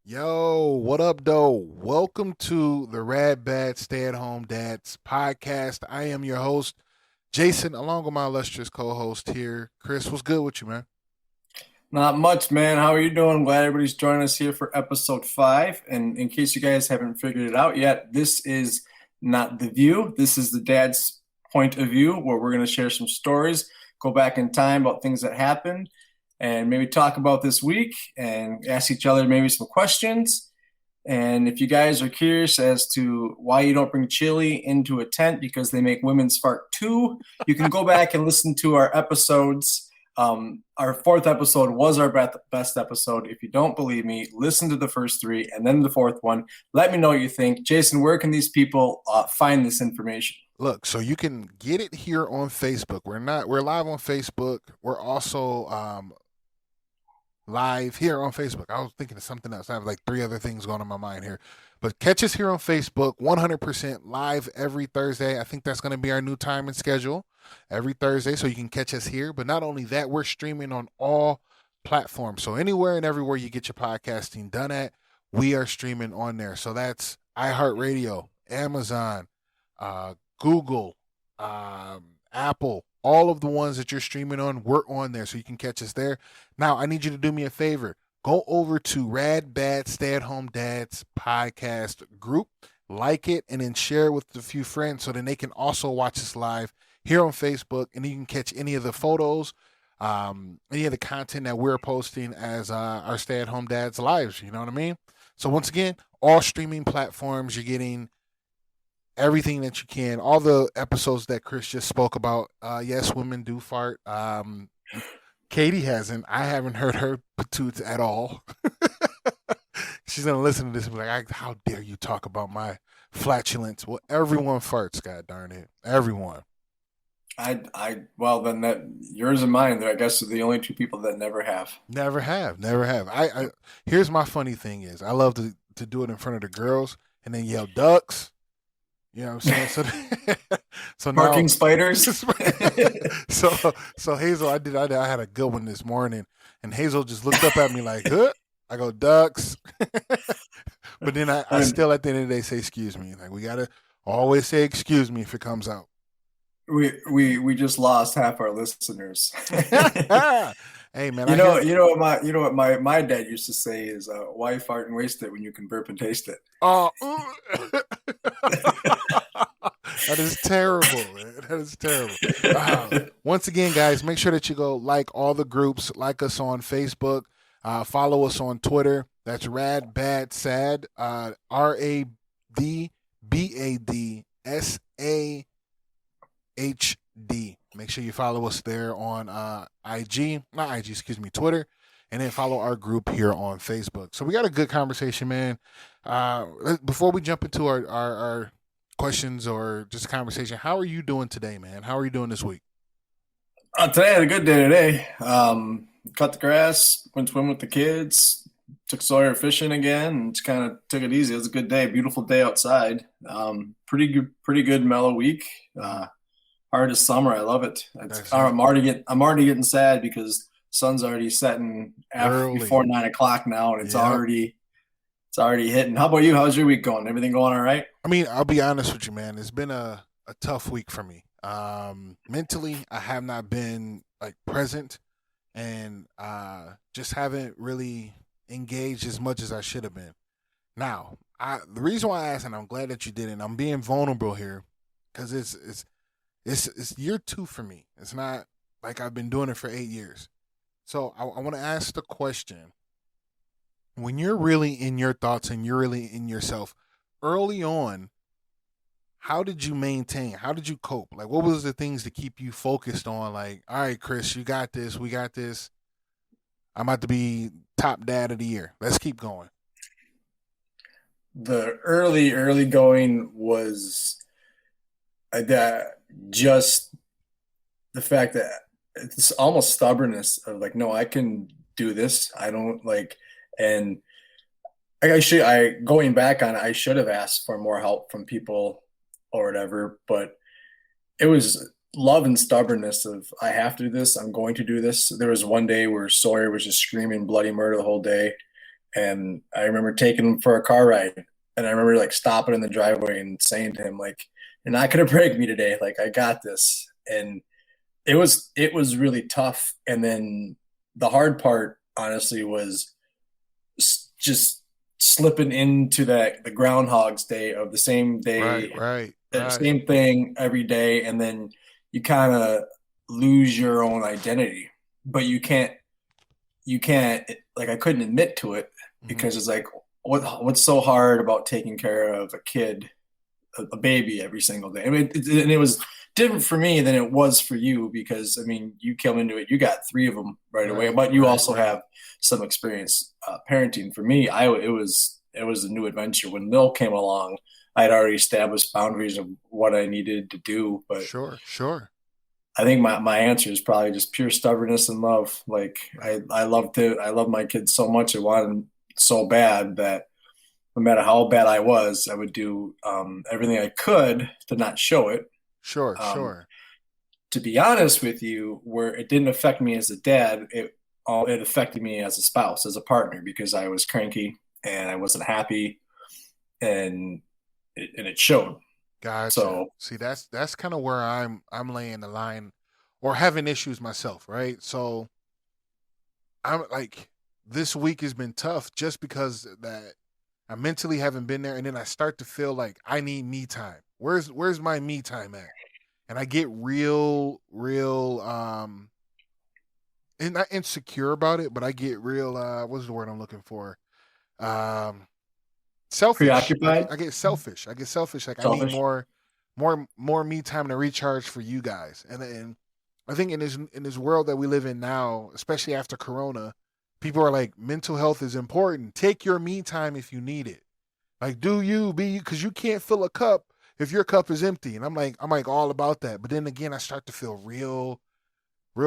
Yo, what up, though? Welcome to the Rad Bad Stay at Home Dads podcast. I am your host, Jason, along with my illustrious co host here, Chris. What's good with you, man? Not much, man. How are you doing? Glad everybody's joining us here for episode 5. And in case you guys haven't figured it out yet, this is not the view. This is the dad's point of view where we're going to share some stories, go back in time about things that happened, and maybe talk about this week and ask each other maybe some questions. And if you guys are curious as to why you don't bring chili into a tent because they make women fart too, you can go back and listen to our episodes. Our fourth episode was our best episode. If you don't believe me, listen to the first three and then the fourth one. Let me know what you think. Jason, where can these people find this information? Look, so you can get it here on Facebook. We're live on Facebook. We're also live here on Facebook. I was thinking of something else. I have like three other things going on my mind here. But catch us here on Facebook, 100% live every Thursday. I think that's going to be our new time and schedule every Thursday, so you can catch us here. But not only that, we're streaming on all platforms. So anywhere and everywhere you get your podcasting done at, we are streaming on there. So that's iHeartRadio, Amazon, Google, Apple, all of the ones that you're streaming on, we're on there, so you can catch us there. Now, I need you to do me a favor. Go over to Rad Bad Stay at Home Dads podcast group, like it, and then share it with a few friends so then they can also watch us live here on Facebook, and you can catch any of the photos, any of the content that we're posting as our Stay at Home Dads lives. You know what I mean? So once again, all streaming platforms, you're getting everything that you can. All the episodes that Chris just spoke about. Yes, women do fart. Katie hasn't. I haven't heard her patoots at all. She's gonna listen to this and be like, "How dare you talk about my flatulence?" Well, everyone farts. God darn it, everyone. Well, then that yours and mine, I guess, are the only two people that never have. Never have, never have. I here's my funny thing is I love to do it in front of the girls and then yell ducks. You know what I'm saying? So now Parking spiders. so Hazel, I had a good one this morning, and Hazel just looked up at me like, huh? I go ducks, but then I And still at the end of the day say excuse me. Like we gotta always say excuse me if it comes out. we just lost half our listeners. Hey man, You I know, hear. you know what my dad used to say is, "Why fart and waste it when you can burp and taste it?" Oh, that is terrible, man. That is terrible. Once again, guys, make sure that you go like all the groups, like us on Facebook, follow us on Twitter. That's Rad Bad Sad, RADBADSAHD. Make sure you follow us there on IG, not IG, excuse me, Twitter, and then follow our group here on Facebook. So we got a good conversation, man. Before we jump into our questions or just a conversation, how are you doing today, man? How are you doing this week? Today I had a good day today. Cut the grass, went swim with the kids, took Sawyer fishing again, and just kind of took it easy. It was a good day, beautiful day outside. Pretty good mellow week. Hard as summer, I love it. That's it. I'm already getting sad because sun's already setting Early. before 9 o'clock now, and it's Yep. already hitting. How about you? How's your week going? Everything going all right? I mean, I'll be honest with you, man. It's been a tough week for me. Mentally, I have not been like present and just haven't really engaged as much as I should have been. Now, the reason why I asked, and I'm glad that you did it, and I'm being vulnerable here, because it's year two for me. It's not like I've been doing it for 8 years. So I want to ask the question: when you're really in your thoughts and you're really in yourself, early on, how did you maintain? How did you cope? Like, what was the things to keep you focused on? Like, all right, Chris, you got this. We got this. I'm about to be top dad of the year. Let's keep going. The early going was that just the fact that it's almost stubbornness of like, no, I can do this. I don't like, and I going back on it, I should have asked for more help from people or whatever, but it was love and stubbornness of I have to do this. I'm going to do this. There was one day where Sawyer was just screaming bloody murder the whole day, And I remember taking him for a car ride. And I remember like stopping in the driveway and saying to him, like, you're not gonna break me today. Like, I got this. And it was really tough. And then the hard part, honestly, was just slipping into that the Groundhog's Day of the same Right, day, right, the right. same thing every day, and then you kind of lose your own identity. But you can't like I couldn't admit to it Hmm. because it's like what's so hard about taking care of a kid, a baby every single day. I mean, and it was different for me than it was for you because I mean, you came into it, you got three of them right away, Right, but you right, also right. have some experience parenting. For me, it was a new adventure. When Lil came along, I had already established boundaries of what I needed to do, but Sure, sure. I think my answer is probably just pure stubbornness and love. Like I love my kids so much. I wanted them so bad that no matter how bad I was, I would do everything I could to not show it. Sure, Um, sure. to be honest with you, where it didn't affect me as a dad, it affected me as a spouse, as a partner, because I was cranky and I wasn't happy, and it showed. Gotcha. So See, that's kind of where I'm laying the line or having issues myself, right? So I'm like this week has been tough just because that I mentally haven't been there and then I start to feel like I need me time. Where's my me time at? And I get real and not insecure about it, but I get real what's the word I'm looking for? Um selfish. preoccupied, I get selfish. I get selfish. Like I need selfish. more me time to recharge for you guys. And I think in this world that we live in now, especially after Corona, people are like mental health is important. Take your me time if you need it. Like do you be because you can't fill a cup if your cup is empty. And I'm like all about that. But then again, I start to feel real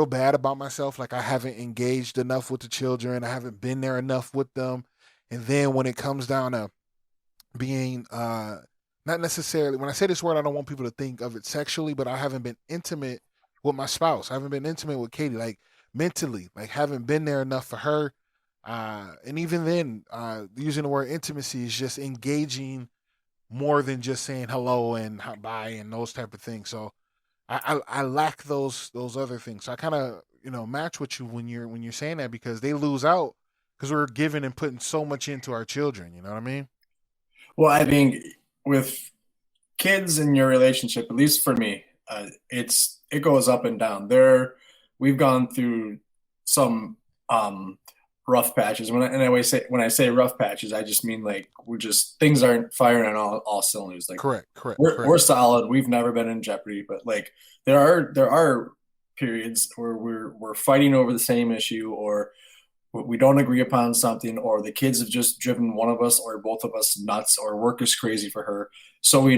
bad about myself. Like I haven't engaged enough with the children. I haven't been there enough with them. And then when it comes down to being not necessarily when I say this word, I don't want people to think of it sexually, but I haven't been intimate with my spouse. I haven't been intimate with Katie, like mentally, like haven't been there enough for her. And even then, using the word intimacy is just engaging more than just saying hello and bye and those type of things. So I lack those other things. So I kind of match with you when you're saying that because they lose out because we're giving and putting so much into our children. You know what I mean? Well, I think with kids in your relationship, at least for me, it goes up and down. We've gone through some rough patches. When I say rough patches, I just mean like we're just things aren't firing on all cylinders. Like Correct, correct, we're correct. solid. We've never been in jeopardy, but like there are periods where we're fighting over the same issue, or we don't agree upon something, or the kids have just driven one of us or both of us nuts, or work is crazy for her. So we're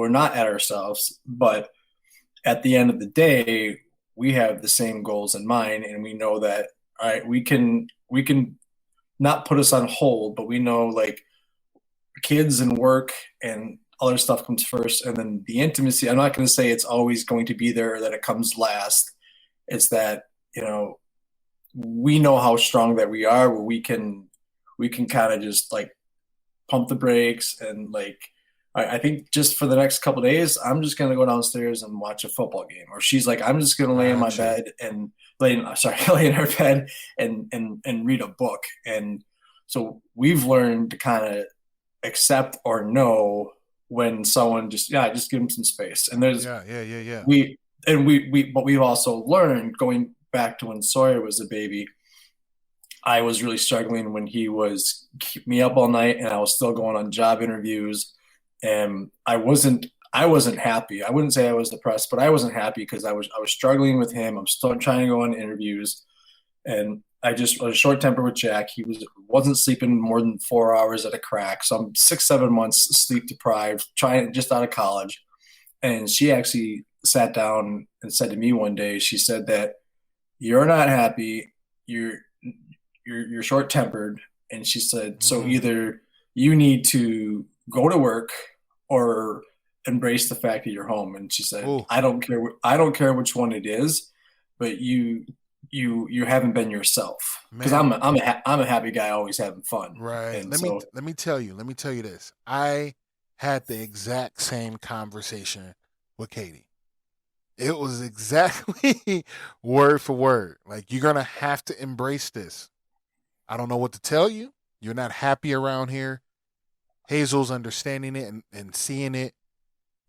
not at ourselves. But at the end of the day, we have the same goals in mind, and we know that all right, we can not put us on hold, but we know like kids and work and other stuff comes first, and then the intimacy. I'm not going to say it's always going to be there or that it comes last. It's that we know how strong that we are, where we can kind of just like pump the brakes. And like I think just for the next couple of days, I'm just gonna go downstairs and watch a football game. Or she's like, I'm just gonna lay in my Gotcha. bed and lay in her bed and read a book. And so we've learned to kind of accept or know when someone just give them some space. And there's Yeah, yeah, yeah, yeah. we we but we've also learned, going back to when Sawyer was a baby, I was really struggling when he was keep me up all night and I was still going on job interviews, and I wasn't happy. I wouldn't say I was depressed, but I wasn't happy because I was struggling with him. I'm still trying to go on interviews, and I was short tempered with Jack. He wasn't sleeping more than 4 hours at a crack. So I'm 6 7 months sleep deprived, trying just out of college. And she actually sat down and said to me one day, she said that you're not happy. You're short tempered. And she said, so Mm. either you need to go to work or embrace the fact that you're home. And she said, Oh, I don't care. I don't care which one it is, but you you haven't been yourself. Because Man, I'm a happy guy, always having fun, right. and Let me tell you. Let me tell you this. I had the exact same conversation with Katie. It was exactly word for word. Like, you're gonna have to embrace this. I don't know what to tell you. You're not happy around here. Hazel's understanding it and seeing it.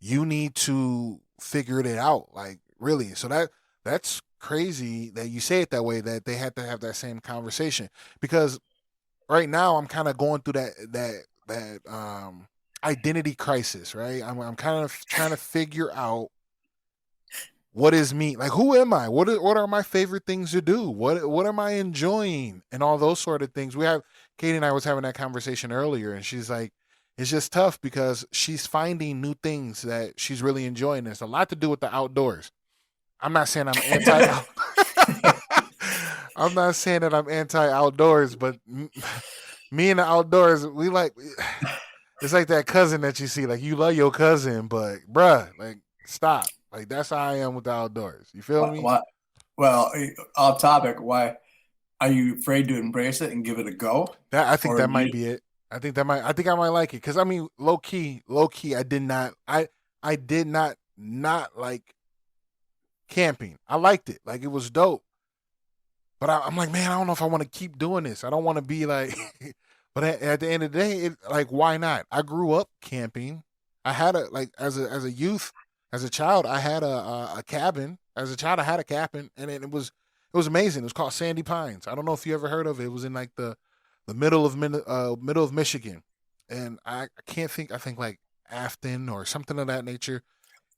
You need to figure it out. Like, really. So that's crazy that you say it that way, that they had to have that same conversation. Because right now I'm kind of going through that identity crisis, right? I'm kind of trying to figure out what is me, like, who am I, what are my favorite things to do, what am I enjoying, and all those sort of things. Katie and I was having that conversation earlier, and she's like, it's just tough because she's finding new things that she's really enjoying. There's a lot to do with the outdoors. I'm not saying I'm anti I'm not saying that I'm anti outdoors, but me and the outdoors, we like, it's like that cousin that you see, like, you love your cousin, but bruh, like, stop. Like, that's how I am with the outdoors. You feel me? what? Well, off topic. Why are you afraid to embrace it and give it a go, That I think or that might you? be it. I think I might like it because I mean, low key, I did not like camping. I liked it, like, it was dope. But I'm like, man, I don't know if I want to keep doing this. I don't want to be like, but at the end of the day, like, why not? I grew up camping. I had a, like, as a youth, as a child, I had a cabin. As a child, I had a cabin, and it was amazing. It was called Sandy Pines. I don't know if you ever heard of it. It was in, like, the middle of Michigan, and I can't think. I think, like, Afton or something of that nature.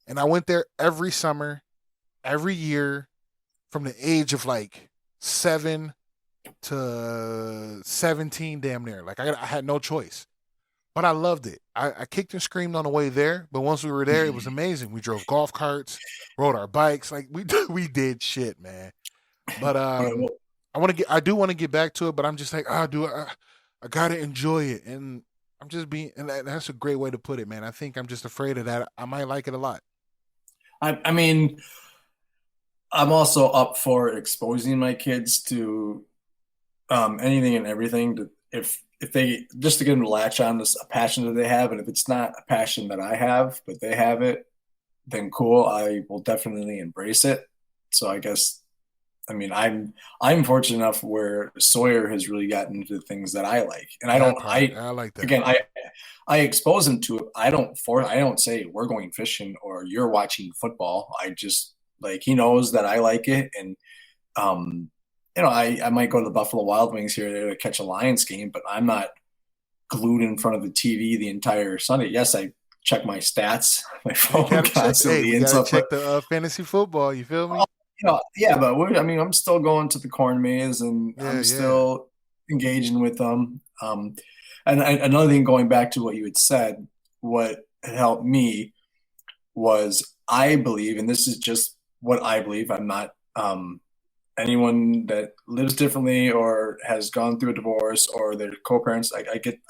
And I went there every summer, every year, from the age of, like, 7 to 17, damn near. Like, I had no choice, but I loved it. I kicked and screamed on the way there, but once we were there, it was amazing. We drove golf carts, rode our bikes, like, we did shit, man. But Right, well, I do want to get back to it, but I'm just like, I gotta enjoy it, and I'm just being, and that's a great way to put it, man. I think I'm just afraid of that. I might like it a lot. I mean, I'm also up for exposing my kids to anything and everything. If they just to get them to latch on to a passion that they have, and if it's not a passion that I have, but they have it, then cool. I will definitely embrace it. So I guess I mean I'm fortunate enough where Sawyer has really gotten into things that I like, and I That don't. part, I like that. Again, I expose him to it. I don't say we're going fishing or you're watching football. I just like he knows that I like it, and um, I might go to the Buffalo Wild Wings here or there to catch a Lions game, but I'm not glued in front of the TV the entire Sunday. Yes, I check my stats, my Yeah, you phone gotta check. Hey, constantly we and gotta stuff, but check the fantasy football. You feel me? yeah, but I mean, I'm still going to the corn maze and Yeah, I'm yeah. still engaging with them. And another thing, going back to what you had said, what helped me was I believe, and this is just what I believe. I'm not anyone that lives differently or has gone through a divorce or their co-parents.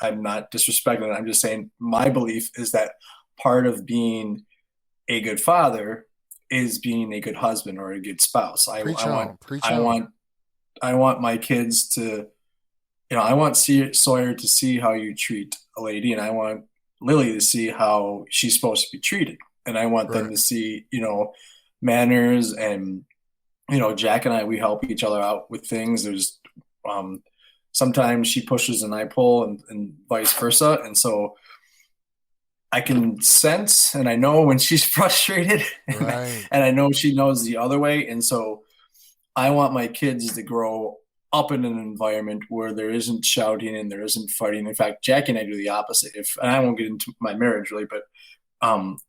I'm not disrespecting it. I'm just saying my belief is that part of being a good father is being a good husband or a good spouse. Preach on, preach I on. want I want my kids to I want Sawyer to see how you treat a lady, and I want Lilly to see how she's supposed to be treated, and I want them Right. to see manners and Jack and I we help each other out with things. There's um, sometimes she pushes and I pull, and vice versa, and so I can sense and I know when she's frustrated Right. and I know she knows the other way. And so I want my kids to grow up in an environment where there isn't shouting and there isn't fighting. In fact, Jackie and I do the opposite. If and I won't get into my marriage really, but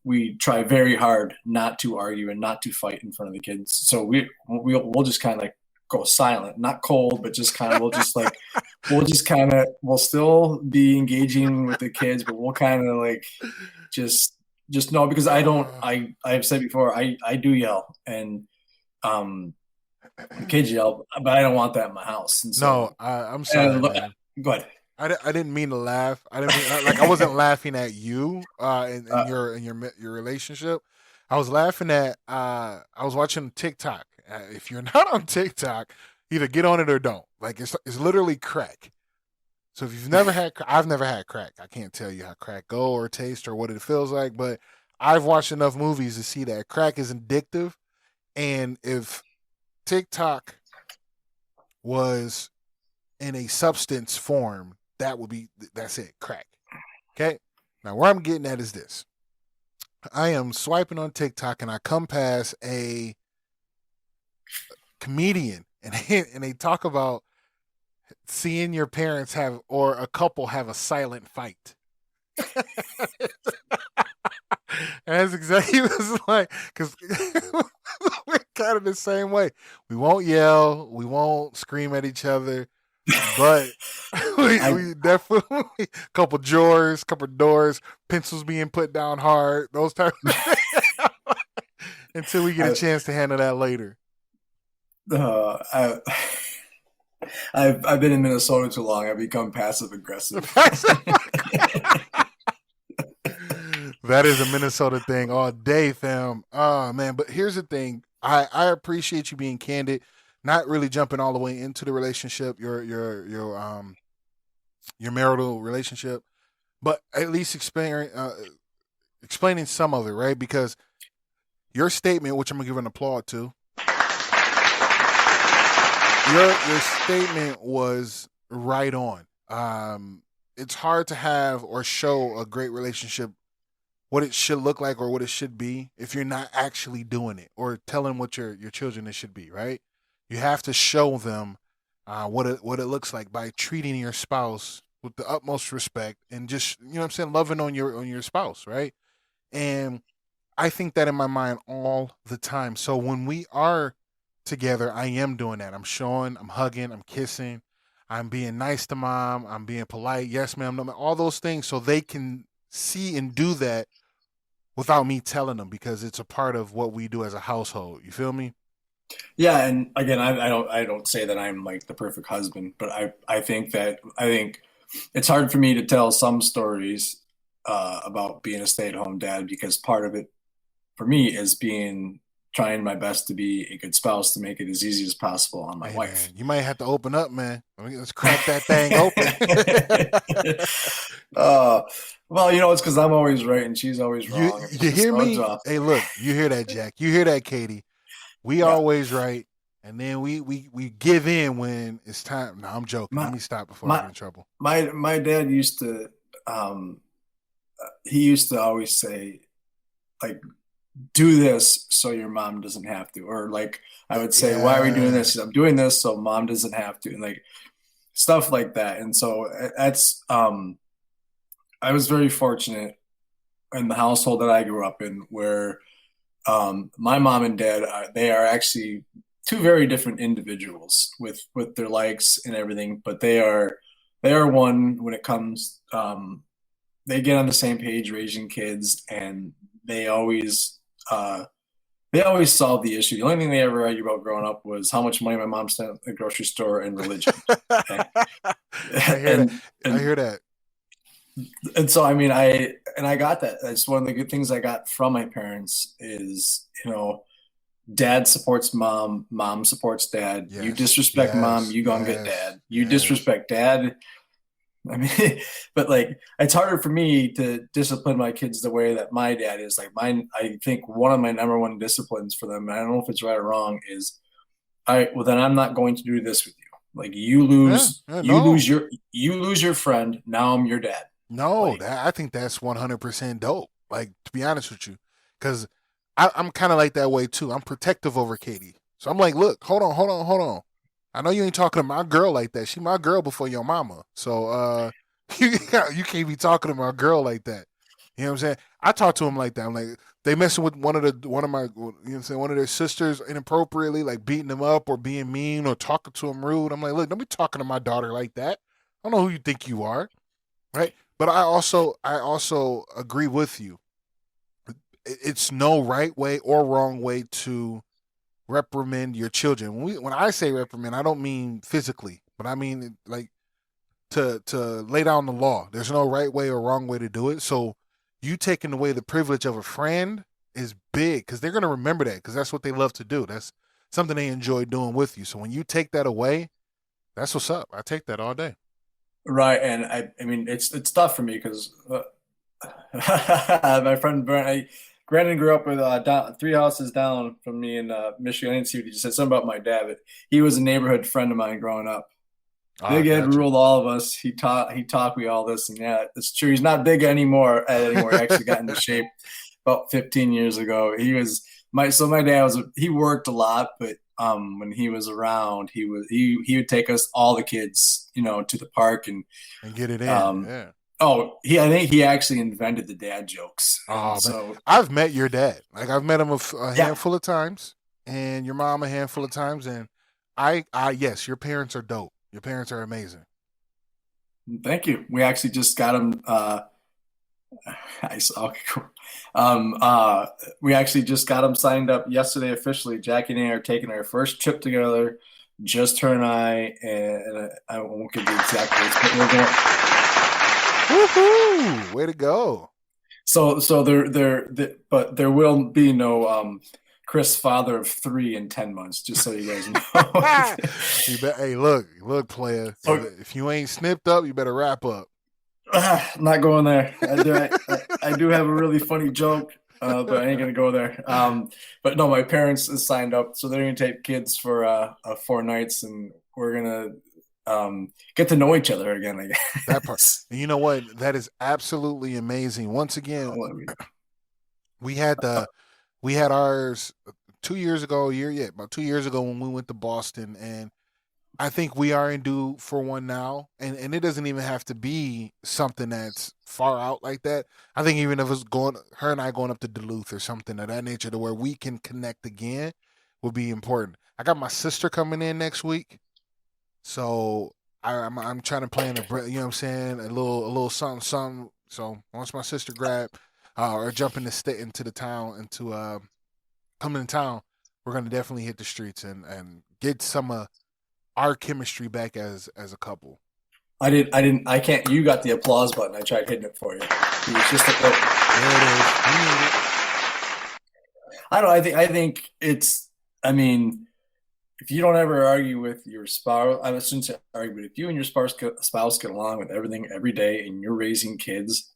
we try very hard not to argue and not to fight in front of the kids. So we'll just kind of like go silent, not cold, but just kind of we'll still be engaging with the kids, but we'll kind of like just just no because I don't Uh, I've said before I do yell and um the kids yell, but I don't want that in my house. And no, so I'm sorry, look, man. go ahead. I didn't mean to laugh. I didn't mean, like, I wasn't laughing at you in Uh, your relationship. I was laughing at I was watching TikTok, If you're not on TikTok, either get on it or don't. Like it's literally crack. So if you've never had, I've never had crack. I can't tell you how crack go or taste or what it feels like, but I've watched enough movies to see that crack is addictive. And if TikTok was in a substance form, that's it, crack. Okay. Now where I'm getting at is this: I am swiping on TikTok and I come past a comedian and and they talk about seeing your parents have or a couple have a silent fight. And that's exactly what it's like because we're kind of the same way. We won't yell, we won't scream at each other, but I we definitely couple drawers, couple doors, pencils being put down hard, those types of things. Until we get a I chance to handle that later. I I've been in Minnesota too long. I've become passive aggressive. That is a Minnesota thing all day, fam. Oh man, but here's the thing. I appreciate you being candid, not really jumping all the way into the relationship, your marital relationship, but at least explaining some of it, right? Because your statement, which I'm gonna give an applaud to, your statement was right on. It's hard to have or show a great relationship what it should look like or what it should be if you're not actually doing it or telling what your children it should be, right? You have to show them what it looks like by treating your spouse with the utmost respect and just you know what I'm saying, loving on your spouse, right? And I think that in my mind all the time. So when we are together, I am doing that. I'm showing, I'm hugging, I'm kissing, I'm being nice to mom, I'm being polite, yes ma'am, no ma'am, all those things so they can see and do that without me telling them because it's a part of what we do as a household. You feel me? Yeah, and again, I don't say that I'm like the perfect husband, but I think it's hard for me to tell some stories about being a stay-at-home dad because part of it for me is being trying my best to be a good spouse to make it as easy as possible on my Hey wife. man, you might have to open up, man. Let's crack that thing open. uh, well, it's because I'm always right and she's always you wrong. you hear So it's me? off. Hey, look, you hear that, Jack? You hear that, Katie? We Yeah, always right, and then we give in when it's time. No, I'm joking. Let my me stop before I get my in trouble. my dad used to um, he used to always say like do this so your mom doesn't have to, or like I would say, why are we doing Yeah, this? I'm doing this so mom doesn't have to, and like stuff like that. And so that's I was very fortunate in the household that I grew up in where my mom and dad they are actually two very different individuals with their likes and everything, but they are one when it comes. They get on the same page raising kids, and they always uh, they always solve the issue. The only thing they ever argued about growing up was how much money my mom spent at the grocery store and religion. Okay? I hear that. and I and hear that. and so I mean I got that. That's one of the good things I got from my parents is dad supports mom, mom supports dad. You Yes, disrespect mom, yes, you gonna get yes, dad. You yes. disrespect dad. I mean, but like it's harder for me to discipline my kids the way that my dad is. Like mine, I think one of my number one disciplines for them, and I don't know if it's right or wrong, is all right, well then I'm not going to do this with you. Like Yeah, yeah, no, you lose your friend. Now I'm your dad. no. Like That I think that's 100% dope. Like to be honest with you, because I'm kind of like that way too. I'm protective over Katie, so I'm like, look, hold on, hold on, hold on. I know you ain't talking to my girl like that. She my girl before your mama. So you can't be talking to my girl like that. You know what I'm saying? I talk to him like that. I'm like they messing with one of my you know what I'm saying, one of their sisters inappropriately, like beating them up or being mean or talking to him rude. I'm like, look, don't be talking to my daughter like that. I don't know who you think you are, right? But I also agree with you. It's no right way or wrong way to reprimand your children. When I say reprimand, I don't mean physically, but I mean like to lay down the law. There's no right way or wrong way to do it. So you taking away the privilege of a friend is big because they're gonna remember that because that's what they love to do. something they enjoy doing with you. So when you take that away, that's what's up. I take that all day. Right. And I mean, it's tough for me because my friend Brandon grew up with three houses down from me in Michigan. I didn't see what he just said. Something about my dad, but he was a neighborhood friend of mine growing up. Ah, Big Ed gotcha. ruled all of us. He taught me all this, and yeah, it's true. He's not big anymore. He actually got into shape about 15 years ago. My dad he worked a lot, but when he was around, he would take us all the kids, to the park and And get it in. um Yeah. I think he actually invented the dad jokes, and Oh man, so I've met your dad. Like I've met him a yeah. handful of times, and your mom a handful of times. And yes, your parents are dope. Your parents are amazing. Thank you. We actually just got him. I saw. Okay, cool. We actually just got him signed up yesterday officially. Jackie and I are taking our first trip together, just her and I won't give the exact dates, but we're going. Woohoo! Way to go. So but there will be no Chris, father of three in 10 months, just so you guys know. Hey, look, player. So, If you ain't snipped up, you better wrap up. not going there. I do have a really funny joke, but I ain't gonna go there. But no, my parents is signed up, so they're gonna take kids for 4 nights, and we're gonna get to know each other again, I That part. guess. And you know what? That is absolutely amazing. Once again, we had the we had ours 2 years ago, about 2 years ago when we went to Boston, and I think we are in due for one now, and it doesn't even have to be something that's far out like that. I think even if it's going, her and I going up to Duluth or something of that nature, to where we can connect again, would be important. I got my sister coming in next week, so I'm trying to plan you know what I'm saying, a little something something. So once my sister grab or jump into the town come in town, we're gonna definitely hit the streets and get some our chemistry back as a couple. I can't. You got the applause button. I tried hitting it for you. It was just There it is. We need it. I don't. I think it's. I mean, if you don't ever argue with your spouse, I shouldn't say argue, but if you and your spouse get along with everything every day, and you're raising kids,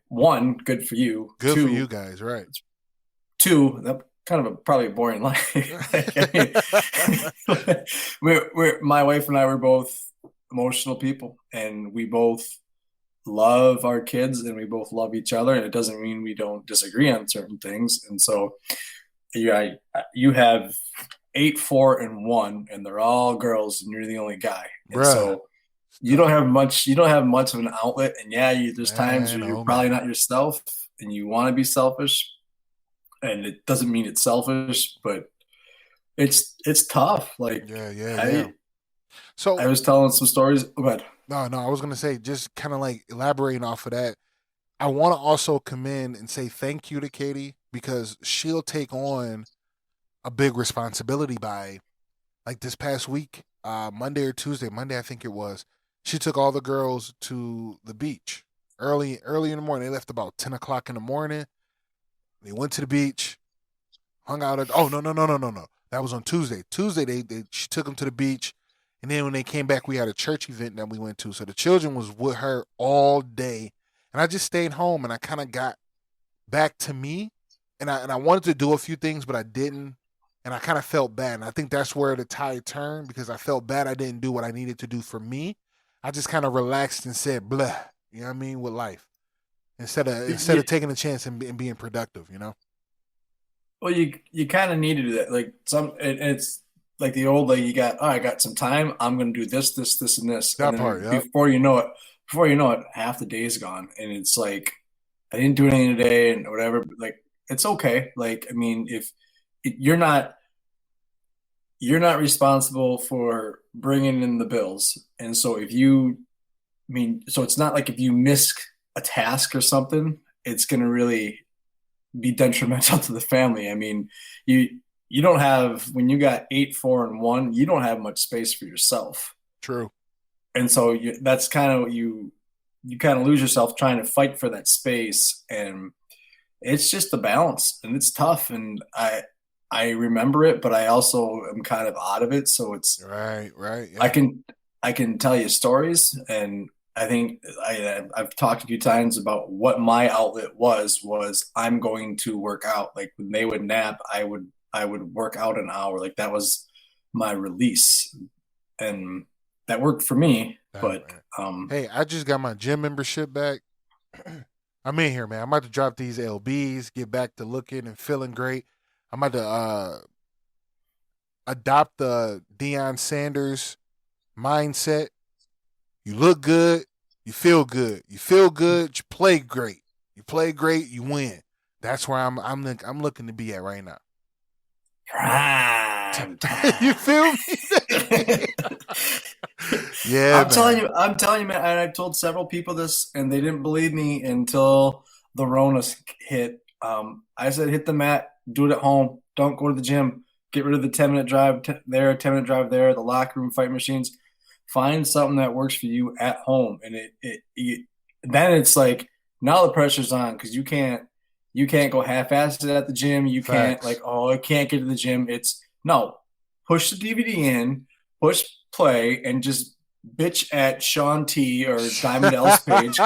one, good for you. Good for you guys, right? That kind of probably a boring life. I mean, my wife and I were both emotional people, and we both love our kids, and we both love each other. And it doesn't mean we don't disagree on certain things. And so, yeah, you have 8, 4, and 1, and they're all girls, and you're the only guy. And Bruh. so you don't have much. You don't have much of an outlet. And yeah, there's times Man, where you're oh probably man. not yourself, and you want to be selfish. And it doesn't mean it's selfish, but it's tough. Like Yeah, yeah, yeah. I So I was telling some stories, but no, I was gonna say, just kind of like elaborating off of that. I want to also commend and say thank you to Katie, because she'll take on a big responsibility by, like, this past week, Monday or Tuesday, Monday I think it was. She took all the girls to the beach early in the morning. They left about 10 o'clock in the morning. They went to the beach, hung out at. Oh, no. That was on Tuesday. Tuesday she took them to the beach, and then when they came back, we had a church event that we went to. So the children was with her all day, and I just stayed home, and I kind of got back to me, and I wanted to do a few things, but I didn't, and I kind of felt bad. And I think that's where the tide turned, because I felt bad I didn't do what I needed to do for me. I just kind of relaxed and said, "Blah," you know what I mean, with life, instead you, of taking a chance and being productive. You know, well, you kind of needed that. Like it's like the old like you got. Oh, I got some time. I'm going to do this, and this, and that part. then Yep. before you know it, half the day's gone, and it's like I didn't do anything today, and whatever. But like it's okay. Like I mean, if you're not you're not responsible for bringing in the bills. And so so it's not like if you miss a task or something, it's going to really be detrimental to the family. I mean, you, you don't have, when you got 8, 4, and 1, you don't have much space for yourself. True. And so that's kind of you kind of lose yourself trying to fight for that space. And it's just the balance, and it's tough. And I remember it, but I also am kind of out of it. So Right, right, I yeah. can I can tell you stories, and I think I've talked a few times about what my outlet was I'm going to work out. Like when they would nap, I would work out an hour. Like that was my release, and that worked for me. Damn, But man. Hey, I just got my gym membership back. I'm in here, man. I'm about to drop these LBs, get back to looking and feeling great. I'm about to adopt the Deion Sanders mindset. You look good, you feel good. You feel good, you play great. You play great, you win. That's where I'm looking to be at right now. prime You time. feel me? Yeah, man. I'm telling you, man, and I've told several people this, and they didn't believe me until the Rona hit. I said, hit the mat, do it at home. Don't go to the gym. Get rid of the 10-minute drive there, 10-minute drive there, the locker room fight machines. Find something that works for you at home, and then it's like now the pressure's on because you can't go half-assed at the gym. You can't like, Facts. oh, I can't get to the gym. It's no, push the DVD in, push play, and just bitch at Sean T or Diamond Dallas Page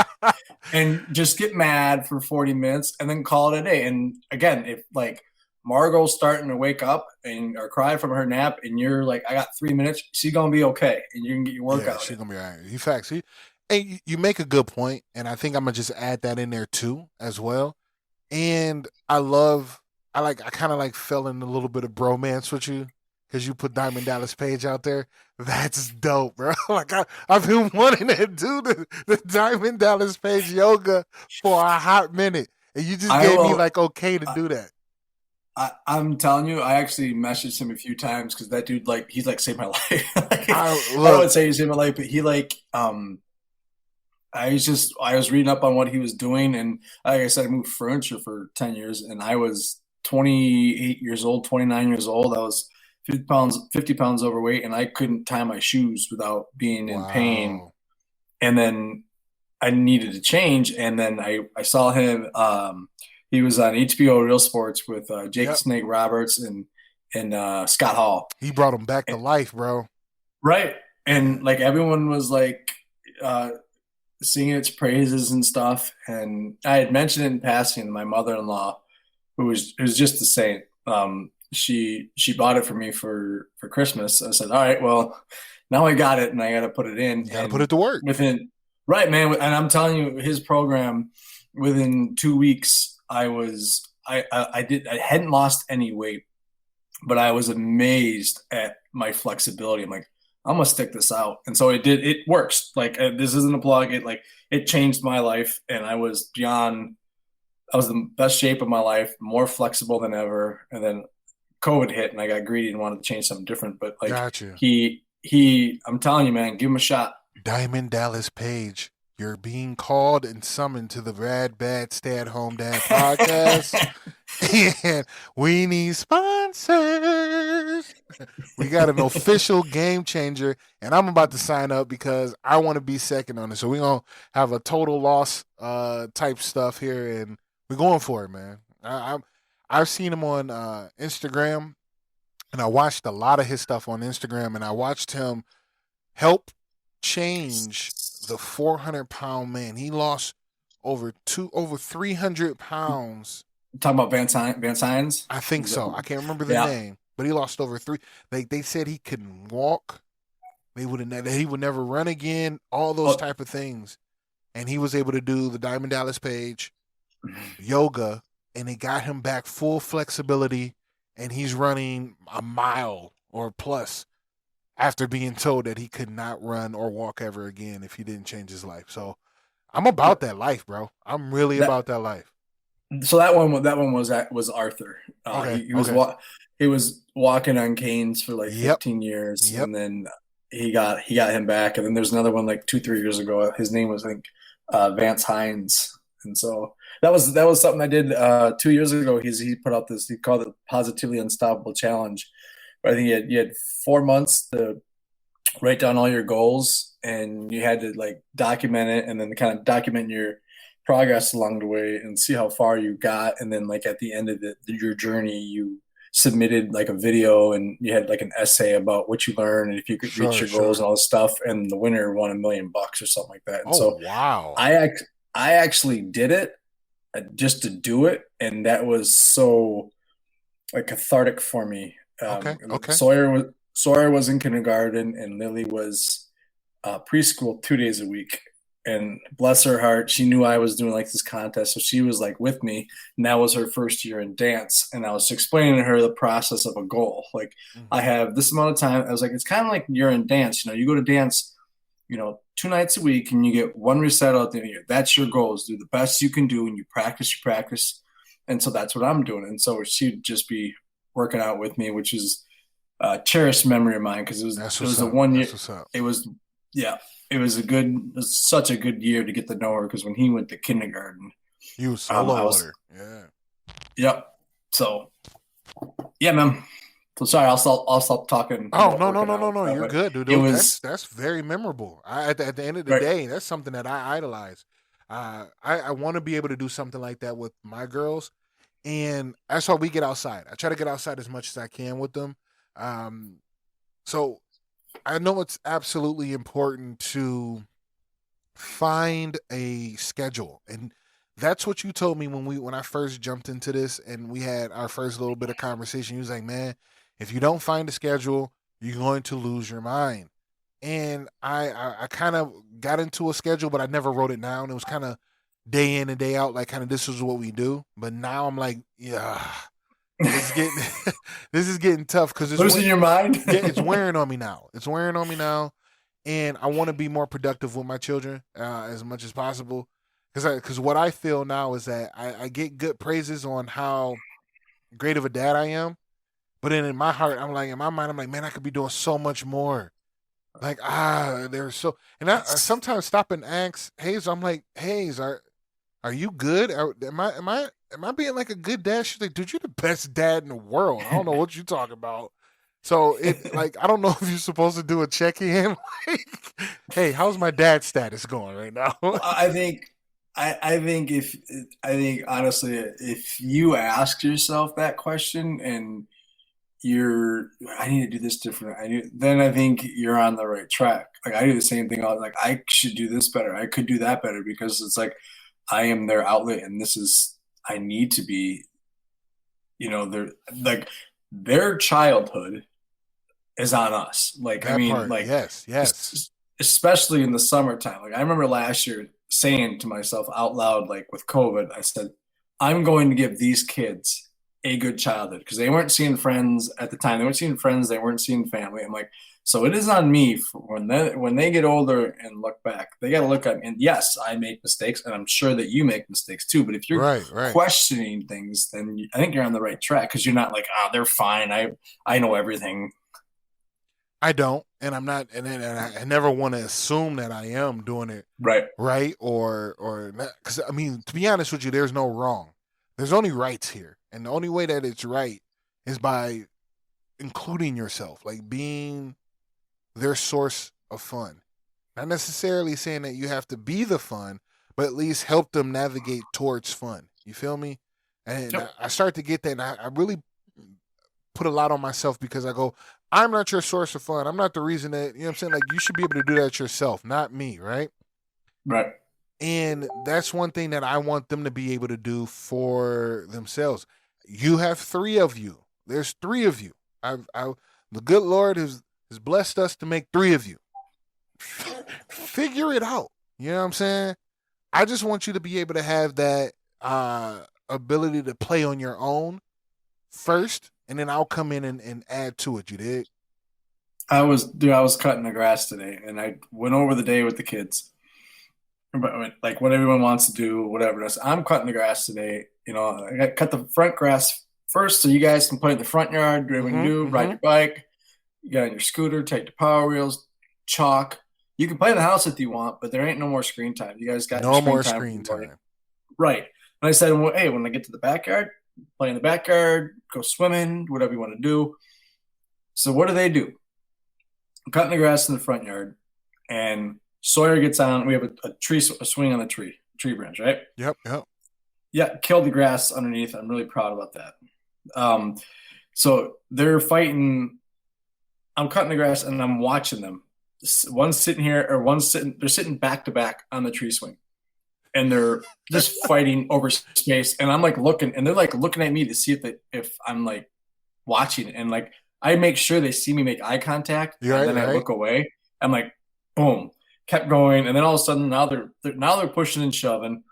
and just get mad for 40 minutes and then call it a day. And again, if like Margo's starting to wake up and or cry from her nap and you're like, I got 3 minutes, she's gonna be okay and you can get your Yeah, workout she's in. gonna be all right. You facts. And you make a good point, and I think I'm gonna just add that in there too as well. And I kind of like fell in a little bit of bromance with you because you put Diamond Dallas Page out there. That's dope, bro. I've been wanting to do the Diamond Dallas Page yoga for a hot minute, and you just I gave me will like okay to do that. I'm telling you, I actually messaged him a few times because that dude, like, he's like saved my life. Like, I I look, would say he saved my life, but he like, I was reading up on what he was doing, and like I said, I moved furniture for 10 years, and I was 28 years old, 29 years old. I was 50 pounds overweight, and I couldn't tie my shoes without being in pain. wow. And then I needed to change, and then I saw him. He was on HBO Real Sports with Jake the Yep, Snake Roberts and Scott Hall. he brought him back to And, life, bro. right, Yeah, and like everyone was like uh, singing its praises and stuff. And I had mentioned it in passing to my mother-in-law, who was just a saint. She bought it for me for Christmas. I said, all right, well, now I got it and I got to put it in. you got to put And it to work. within right, man, and I'm telling you, his program within 2 weeks, I hadn't lost any weight, but I was amazed at my flexibility. I'm like, I'm gonna stick this out, and so it did. It works. Like this isn't a plug. It changed my life, and I was beyond. I was the best shape of my life, more flexible than ever. And then COVID hit, and I got greedy and wanted to change something different. But like Gotcha. I'm telling you, man, give him a shot. Diamond Dallas Page, you're being called and summoned to the Rad Bad Stay at Home Dad podcast. And we need sponsors. We got an official game changer, and I'm about to sign up because I want to be second on it. So we're gonna have a total loss type stuff here, and we're going for it, man. I've seen him on Instagram, and I watched a lot of his stuff on Instagram, and I watched him help change the 400-pound man. He lost over 300 pounds. Talking about Van Signs. I think so. I can't remember the Yeah. name, but he lost over three. They said he couldn't walk. He would never run again. All those Oh, type of things, and he was able to do the Diamond Dallas Page yoga, and it got him back full flexibility, and he's running a mile or plus after being told that he could not run or walk ever again if he didn't change his life. So I'm about that life, bro. I'm really that about that life. so that one was Arthur. Okay, He okay. he was walking on canes for like Yep, 15 years, yep. and then he got him back. And then there's another one like 2-3 years ago. His name was, I think, Vance Hines. And so that was something I did 2 years ago. He put out this, he called it Positively Unstoppable Challenge. But I think you had 4 months to write down all your goals, and you had to like document it, and then kind of document your progress along the way and see how far you got. And then like at the end of your journey, submitted like a video and you had like an essay about what you learned and if you could reach Sure, your goals and sure. all this stuff. And the winner won $1 million or something like that. And Oh so wow. I actually did it just to do it, and that was so like cathartic for me. Okay, okay. Sawyer was in kindergarten, and Lilly was preschool 2 days a week. And bless her heart, she knew I was doing like this contest, so she was like with me. And that was her first year in dance, and I was explaining to her the process of a goal. Like I Hmm. have this amount of time. I was like, it's kind of like you're in dance. You go to dance, 2 nights a week, and you get one recital at the end of the year. That's your goal: is do the best you can do, and you practice. And so that's what I'm doing. And so she'd just be working out with me, which is a cherished memory of mine because That's it what's was a up. 1 year. That's what's up. It was yeah, it was such a good year to get to know her because when he went to kindergarten, You was I solo with was her. Yeah. yep. So yeah, man. So sorry, I'll stop talking Oh about no no working no out no and no! stuff, You're but good, dude. it That's was that's very memorable. At the end of the right. day, that's something that I idolize. I want to be able to do something like that with my girls, and that's why we get outside. I try to get outside as much as I can with them. Um, so I know it's absolutely important to find a schedule, and that's what you told me when I first jumped into this, and we had our first little bit of conversation. You was like, "Man, if you don't find a schedule, you're going to lose your mind." And I kind of got into a schedule, but I never wrote it down. It was kind of day in and day out, like kind of this is what we do. But now I'm like, yeah, it's getting this is getting tough because Losing your mind. yeah, it's wearing on me now. It's wearing on me now, and I want to be more productive with my children as much as possible. Because what I feel now is that I get good praises on how great of a dad I am, but then in my heart, I'm like, in my mind, I'm like, man, I could be doing so much more. Like there's so, and I sometimes stop and ask Hazel. I'm like, Hayes, are you good? Am I being like a good dad? She's like, dude, you're the best dad in the world. I don't know what you talking about. So it like I don't know if you're supposed to do a check in. Like, hey, how's my dad status going right now? I think I think honestly, if you ask yourself that question and I need to do this different. Then I think you're on the right track. Like I do the same thing. I was like, I should do this better. I could do that better because it's like I am their outlet, and I need to be. Their like their childhood is on us. Like I That mean, part, like yes, yes. especially in the summertime. Like I remember last year saying to myself out loud, like with COVID, I said, I'm going to give these kids a good childhood because they weren't seeing friends at the time. They weren't seeing friends. They weren't seeing family. I'm like, so it is on me for when they get older and look back, they got to look at me. And yes, I make mistakes, and I'm sure that you make mistakes too. But if you're Right, right. questioning things, then I think you're on the right track because you're not like, they're fine. I know everything. I don't, and I'm not, and I never want to assume that I am doing it Right. right or not. Because I mean, to be honest with you, there's no wrong. There's only rights here, and the only way that it's right is by including yourself, like being their source of fun. Not necessarily saying that you have to be the fun, but at least help them navigate towards fun. You feel me? And Yep. I start to get that, and I really put a lot on myself because I go, I'm not your source of fun. I'm not the reason that, you know what I'm saying? Like, you should be able to do that yourself, not me, right? Right. And that's one thing that I want them to be able to do for themselves. You have three of you. There's three of you. The good Lord has blessed us to make three of you. Figure it out. You know what I'm saying? I just want you to be able to have that ability to play on your own first, and then I'll come in and add to it. You did? I was cutting the grass today, and I went over the day with the kids. But like what everyone wants to do, whatever. I'm cutting the grass today. I got cut the front grass first, so you guys can play in the front yard. Do whatever you can Mm-hmm. do. Ride Mm-hmm. your bike. You got on your scooter. Take the power wheels. Chalk. You can play in the house if you want, but there ain't no more screen time. You guys got your No screen more time for screen the morning, time. right? And I said, well, hey, when I get to the backyard, play in the backyard, go swimming, whatever you want to do. So what do? I'm cutting the grass in the front yard, and Sawyer gets on. We have a swing on the tree branch, right? Yep. Yep. Yeah, killed the grass underneath. I'm really proud about that. Um, So they're fighting. I'm cutting the grass and I'm watching them. One's sitting here, or one's sitting. They're sitting back to back on the tree swing, and they're just fighting over space. And I'm like looking, and they're like looking at me to see if I'm like watching, and like I make sure they see me make eye contact, You and right? then You I right? look away. I'm like, boom, kept going, and then all of a sudden now they're pushing and shoving,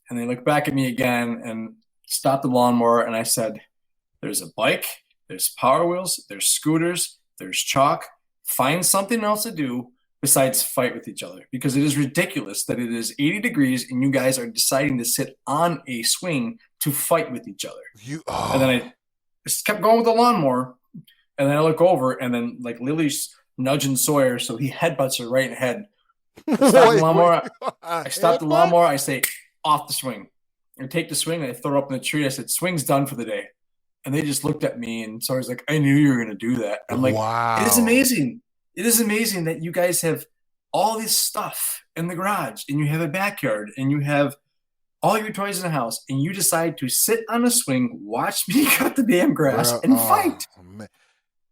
and they look back at me again and stop the lawnmower, and I said, "There's a bike, there's Power Wheels, there's scooters, there's chalk. Find something else to do." Besides fight with each other, because it is ridiculous that it is 80 degrees and you guys are deciding to sit on a swing to fight with each other. You And then oh I just kept going with the lawnmower. And then I look over, and then like Lily's nudging Sawyer, so he headbutts her right in the head. I stop the wait. lawnmower. A I stop the headbutt? lawnmower. I say, off the swing. I take the swing, and I throw it up in the tree. I said, swing's done for the day. And they just looked at me, and Sawyer's like, I knew you were going to do that. I'm like, it is Wow. amazing. It is amazing that you guys have all this stuff in the garage, and you have a backyard, and you have all your toys in the house, and you decide to sit on a swing, watch me cut the damn grass, Bro, and fight. man.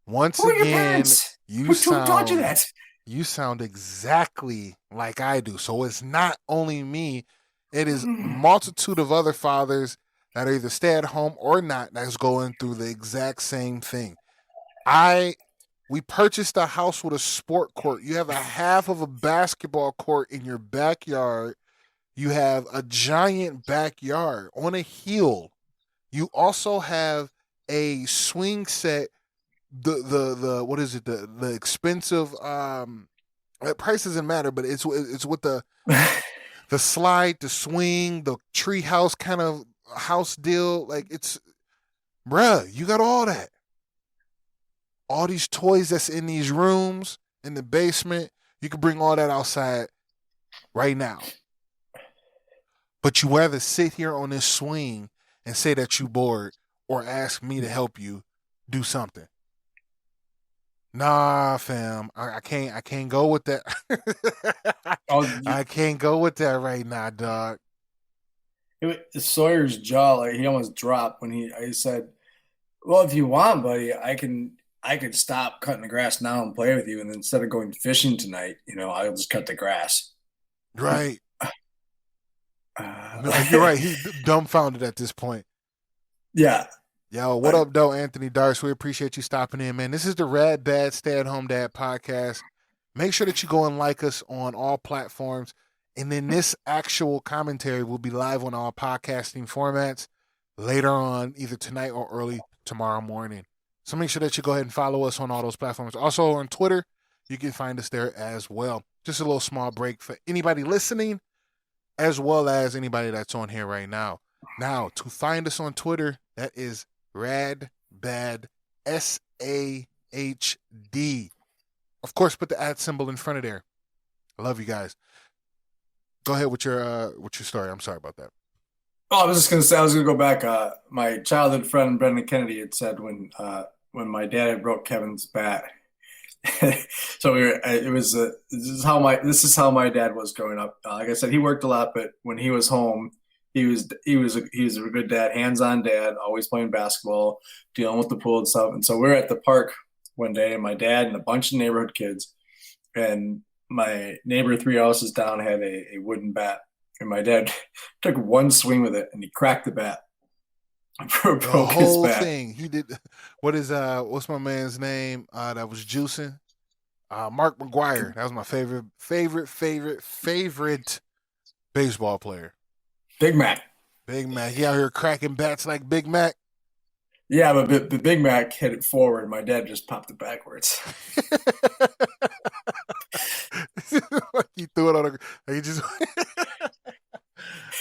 Once Who are your again, parents? you Who taught you sound that? you sound exactly like I do. So it's not only me, it is multitude of other fathers that are either stay at home or not that's going through the exact same thing. I We purchased a house with a sport court. You have a half of a basketball court in your backyard. You have a giant backyard on a hill. You also have a swing set. The what is it? The expensive price doesn't matter, but it's with the slide, the swing, the tree house kind of house deal. Like it's bruh, you got all these toys that's in these rooms in the basement. You can bring all that outside right now. But you rather sit here on this swing and say that you bored or ask me to help you do something. Nah, fam. I can't go with that. Oh, I can't go with that right now, dog. Sawyer's jaw, like he almost dropped when I said, "Well, if you want, buddy, I could stop cutting the grass now and play with you, and instead of going fishing tonight, I'll just cut the grass." Right. No, you're Uh, right. He's dumbfounded at this point. yeah, Yo, what I, up, though, Anthony Darce? We appreciate you stopping in, man. This is the Rad Dad Stay at Home Dad podcast. Make sure that you go and like us on all platforms. And then this actual commentary will be live on all podcasting formats later on, either tonight or early tomorrow morning. So make sure that you go ahead and follow us on all those platforms. Also on Twitter, you can find us there as well. Just a little small break for anybody listening, as well as anybody that's on here right now. Now, to find us on Twitter, that is Rad Bad SAHD. Of course, put the @ symbol in front of there. I love you guys. Go ahead with your story. I'm sorry about that. oh, I was just gonna say I was gonna go back. My childhood friend Brendan Kennedy had said when my dad had broke Kevin's bat. So we were. It was. This is how my dad was growing up. Like I said, he worked a lot, but when he was home, he was a good dad, hands-on dad, always playing basketball, dealing with the pool and stuff. And so we were at the park one day, and my dad and a bunch of neighborhood kids, and my neighbor 3 houses down had a wooden bat, and my dad took one swing with it, and he cracked the bat, The broke his whole bat. thing. He did. What's my man's name? That was juicing. Mark McGuire. That was my favorite baseball player. Big Mac. Big Mac. He out here cracking bats like Big Mac. Yeah, but the Big Mac hit it forward. My dad just popped it backwards. Like he threw it on the. Like he just.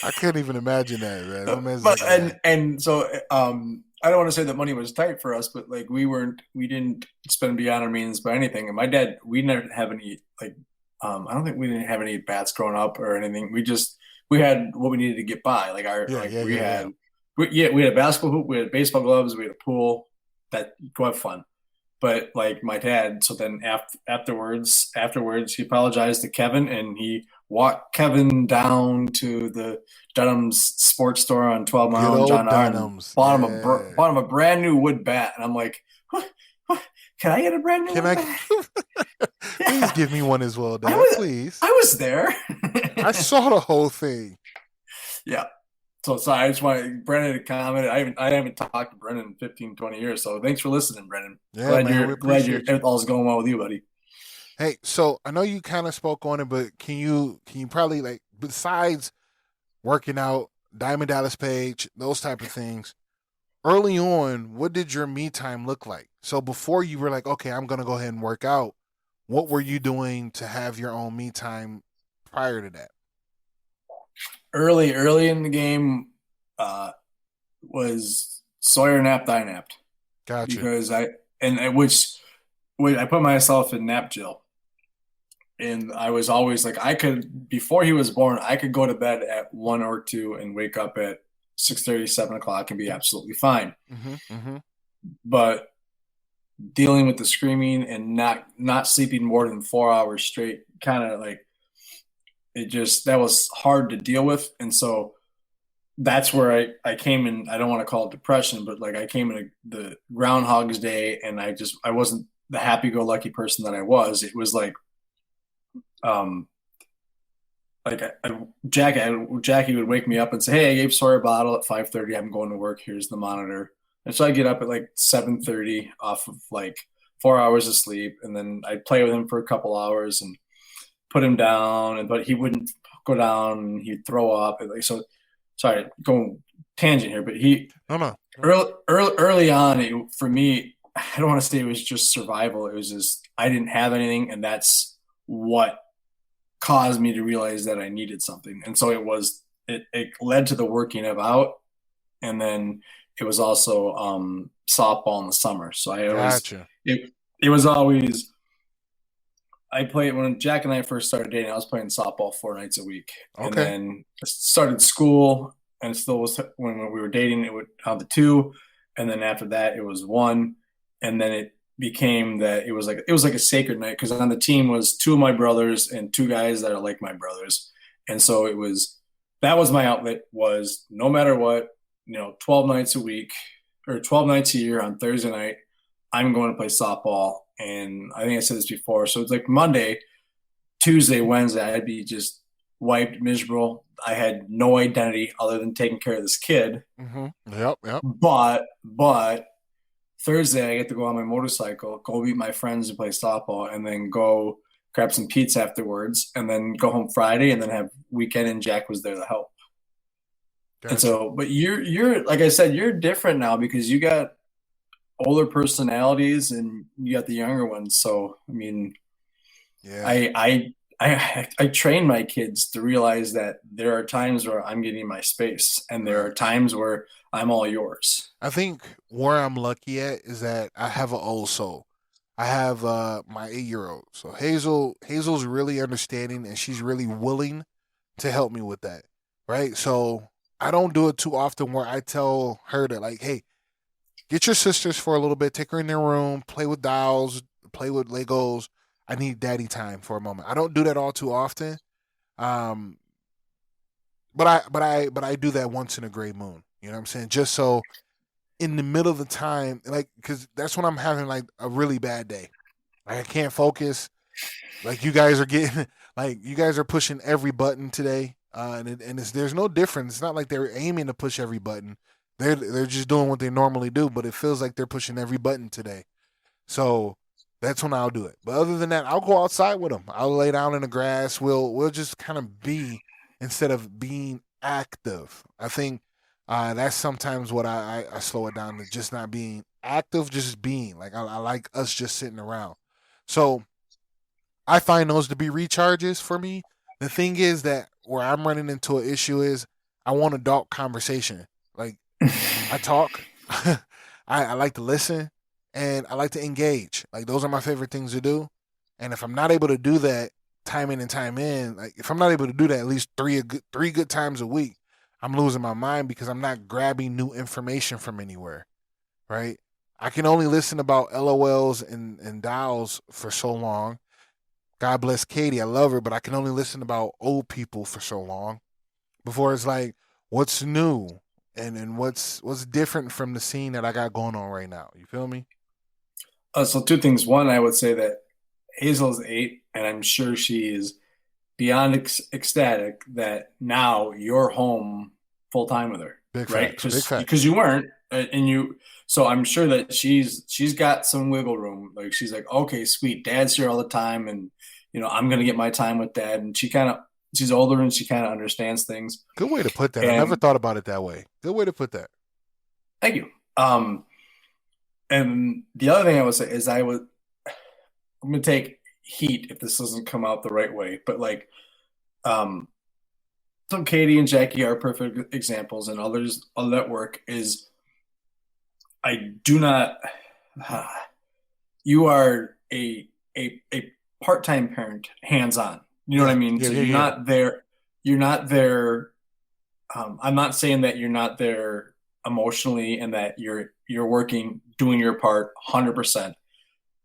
I couldn't even imagine that, man. My man's But like, yeah, and so I don't want to say that money was tight for us, but like we didn't spend beyond our means by anything. And my dad, we never have any like I don't think we didn't have any bats growing up or anything. We had what we needed to get by. Like our yeah, like yeah, yeah, yeah. we had a basketball hoop, we had baseball gloves, we had a pool. That go have fun. But like my dad, so then afterwards, he apologized to Kevin and he walk Kevin down to the Dunham's sports store on 12 Good Mile and old John R. and Dunhams. Yeah. bought him a brand new wood bat. And I'm like, what? Can I get a brand new Can wood I bat? please Yeah, give me one as well, I Dad? was Please. I was there. I saw the whole thing. Yeah. So sorry, I just want Brennan to comment. I haven't talked to Brennan in 15, 20 years. So thanks for listening, Brennan. Yeah, man, we Glad appreciate you. all's going well with you, buddy. Hey, so I know you kind of spoke on it, but can you probably like besides working out, Diamond Dallas Page, those type of things, early on, what did your me time look like? So before you were like, okay, I'm gonna go ahead and work out, what were you doing to have your own me time prior to that? Early in the game, uh, was Sawyer napped, I napped Gotcha. because which I put myself in nap jail. And I was always like, I could, before he was born, I could go to bed at 1 or 2 and wake up at 6:30, 7 o'clock and be absolutely fine. Mm-hmm. Mm-hmm. But dealing with the screaming and not sleeping more than 4 hours straight, kind of like that was hard to deal with. And so that's where I came in. I don't want to call it depression, but like I came in the Groundhog's Day, and I wasn't the happy-go-lucky person that I was. It was um like Jackie would wake me up and say, "Hey, I gave Sawyer a bottle at 5:30. I'm going to work. Here's the monitor." And so I get up at like 7:30 off of like 4 hours of sleep, and then I'd play with him for a couple hours and put him down, but he wouldn't go down. And he'd throw up. And like so, sorry, going tangent here, but he No, no. early on for me, I don't want to say it was just survival. It was just I didn't have anything, and that's what caused me to realize that I needed something. And so it led to the working out, and then it was also softball in the summer. So Gotcha. it was always I played when Jack and I first started dating. I was playing softball 4 nights a week, and Okay. then started school, and it still was when we were dating. It would on the two, and then after that it was one, and then it became that it was like a sacred night because on the team was two of my brothers and two guys that are like my brothers, and so it was that was my outlet was no matter what 12 nights a week or 12 nights a year on Thursday night I'm going to play softball. And I think I said this before. So it's like Monday, Tuesday, Wednesday, I'd be just wiped, miserable. I had no identity other than taking care of this kid. Mm-hmm. Yep. Yep. But Thursday, I get to go on my motorcycle, go meet my friends and play softball, and then go grab some pizza afterwards, and then go home Friday, and then have weekend. And Jack was there to help. And Gotcha. so, but you're like I said, you're different now because you got older personalities and you got the younger ones. So I mean, Yeah. I train my kids to realize that there are times where I'm getting my space, and there Right. are times where I'm all yours. I think where I'm lucky at is that I have an old soul. I have my 8 year old. So Hazel's really understanding and she's really willing to help me with that. Right? So I don't do it too often where I tell her to like, hey, get your sisters for a little bit, take her in their room, play with dolls, play with Legos. I need daddy time for a moment. I don't do that all too often. Um but I do that once in a gray moon. You know what I'm saying? Just so in the middle of the time, like, because that's when I'm having like a really bad day. Like I can't focus. Like you guys are getting, like you guys are pushing every button today, there's no difference. It's not like they're aiming to push every button. They're just doing what they normally do, but it feels like they're pushing every button today. So that's when I'll do it. But other than that, I'll go outside with them. I'll lay down in the grass. We'll just kind of be instead of being active. I think that's sometimes what I slow it down to just not being active, just being. Like I like us just sitting around. So I find those to be recharges for me. The thing is that where I'm running into an issue is I want adult conversation. Like I talk, I like to listen, and I like to engage. Like those are my favorite things to do. And if I'm not able to do that time in and time in, like if I'm not able to do that at least three good times a week, I'm losing my mind because I'm not grabbing new information from anywhere. Right? I can only listen about LOLs and dials for so long. God bless Katie. I love her, but I can only listen about old people for so long before it's like, what's new and what's different from the scene that I got going on right now. You feel me? So two things. One, I would say that Hazel's 8, and I'm sure she is beyond ecstatic that now you're home full time with her, Big right? facts. Big Because facts. you weren't, and you. So I'm sure that she's got some wiggle room. Like she's like, okay, sweet, Dad's here all the time, and I'm gonna get my time with Dad. And she's older and she kind of understands things. Good way to put that. I never And thought about it that way. Good way to put that. thank you. And the other thing I would say is I'm gonna take heat if this doesn't come out the right way, but like um so Katie and Jackie are perfect examples, and others of that work is I do not. You are a part-time parent, hands-on. You know what I Yeah. mean? Yeah. So Yeah. you're Yeah. not there. You're not there. I'm not saying that you're not there emotionally and that you're working, doing your part 100%.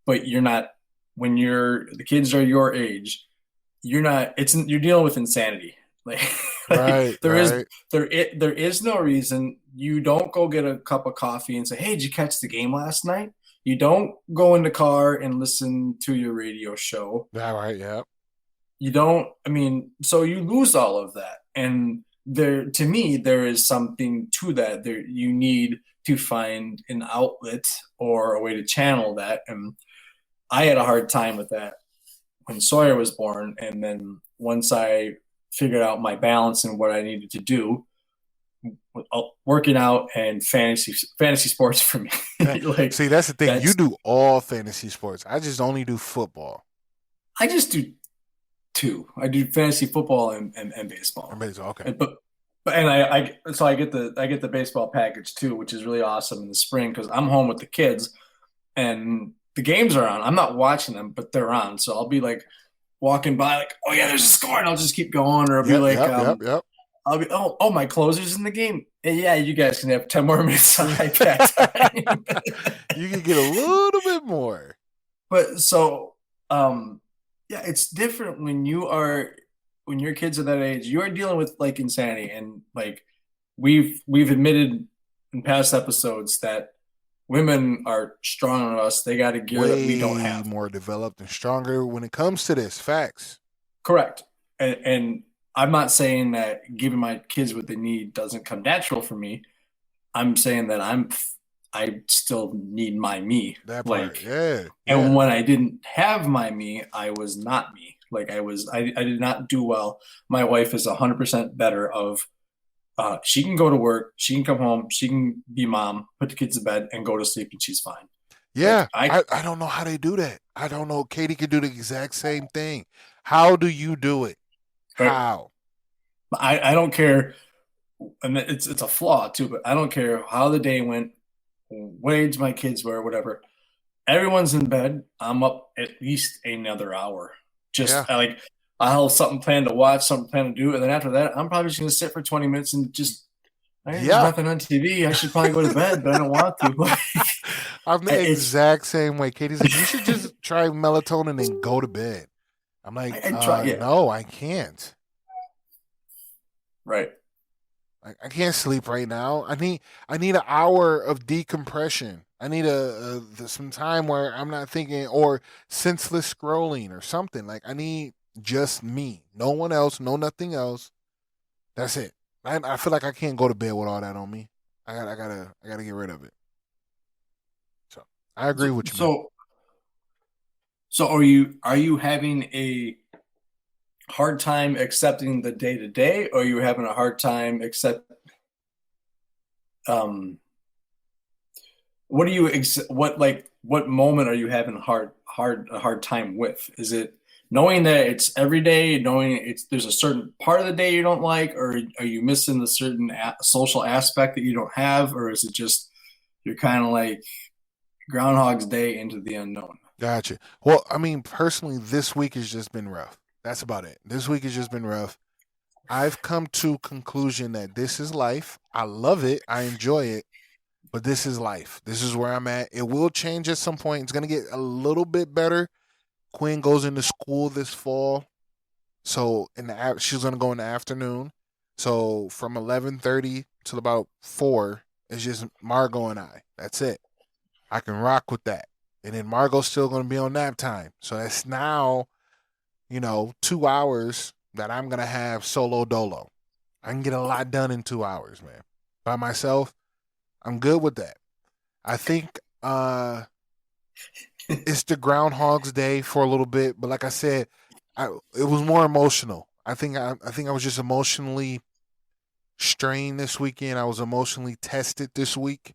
But you're not when the kids are your age. You're dealing with insanity. Like, like Right. Right. there is no reason you don't go get a cup of coffee and say, hey, did you catch the game last night? You don't go in the car and listen to your radio show. Yeah. Right. Yeah. You don't, I mean, so you lose all of that. And to me, there is something to that. You need to find an outlet or a way to channel that. And I had a hard time with that when Sawyer was born. And then once I figured out my balance and what I needed to do, working out and fantasy sports for me. Like See, that's the thing. You that's do all fantasy sports. I just only do football. I just do two. I do fantasy football and baseball. Amazing. Okay. But and I get the baseball package too, which is really awesome in the spring because I'm home with the kids and the games are on. I'm not watching them, but they're on. So I'll be like walking by, like, oh yeah, there's a score, and I'll just keep going, or I'll be Yep. like, Yep. Yep. Yep. I'll be, oh, my closer's in the game. And yeah, you guys can have 10 more minutes on iPad time. You can get a little bit more. But so, yeah, it's different when your kids are that age. You're dealing with like insanity, and like we've admitted in past episodes that women are stronger than us. They got a gear that we don't Way have. more developed and stronger when it comes to this. Facts. Correct. And I'm not saying that giving my kids what they need doesn't come natural for me. I'm saying that I still need my me. That part. Like, Yeah. and Yeah. when I didn't have my me, I was not me. Like I did not do well. My wife is 100% better of, she can go to work, she can come home, she can be mom, put the kids to bed and go to sleep and she's fine. Yeah. Like I, I don't know how they do that. I don't know. Katie could do the exact same thing. How do you do it? right, How? I don't care. And it's a flaw too, but I don't care how the day went, what age my kids were, whatever. Everyone's in bed. I'm up at least another hour. Yeah. Just I'll have something planned to watch, something planned to do, and then after that, I'm probably just gonna sit for 20 minutes and just there's Yeah. nothing on TV. I should probably go to bed, but I don't want to. I'm the it's exact same way. Katie's like, you should just try melatonin and go to bed. I'm like, I try, yeah, no, I can't. right. I can't sleep right now. I need an hour of decompression. I need some time where I'm not thinking or senseless scrolling or something. Like I need just me, no one else, no nothing else. That's it. I feel like I can't go to bed with all that on me. I gotta get rid of it. So I agree So, with you, man. so, so are you having a hard time accepting the day to day, or are you having a hard time um what do you what moment are you having a hard time with? Is it knowing that it's every day, knowing there's a certain part of the day you don't like, or are you missing the certain social aspect that you don't have, or is it just you're kind of like Groundhog's Day into the unknown? Gotcha. Well, I mean, personally, this week has just been rough. That's about it. This week has just been rough. I've come to conclusion that this is life. I love it. I enjoy it. But this is life. This is where I'm at. It will change at some point. It's gonna get a little bit better. Quinn goes into school this fall, so she's gonna go in the afternoon. So from 11:30 till about 4, it's just Margo and I. That's it. I can rock with that. And then Margo's still gonna be on nap time. So that's now, 2 hours that I'm gonna have solo dolo. I can get a lot done in 2 hours, man. By myself, I'm good with that. I think it's the Groundhog's Day for a little bit, but like I said, it was more emotional. I think I was just emotionally strained this weekend. I was emotionally tested this week.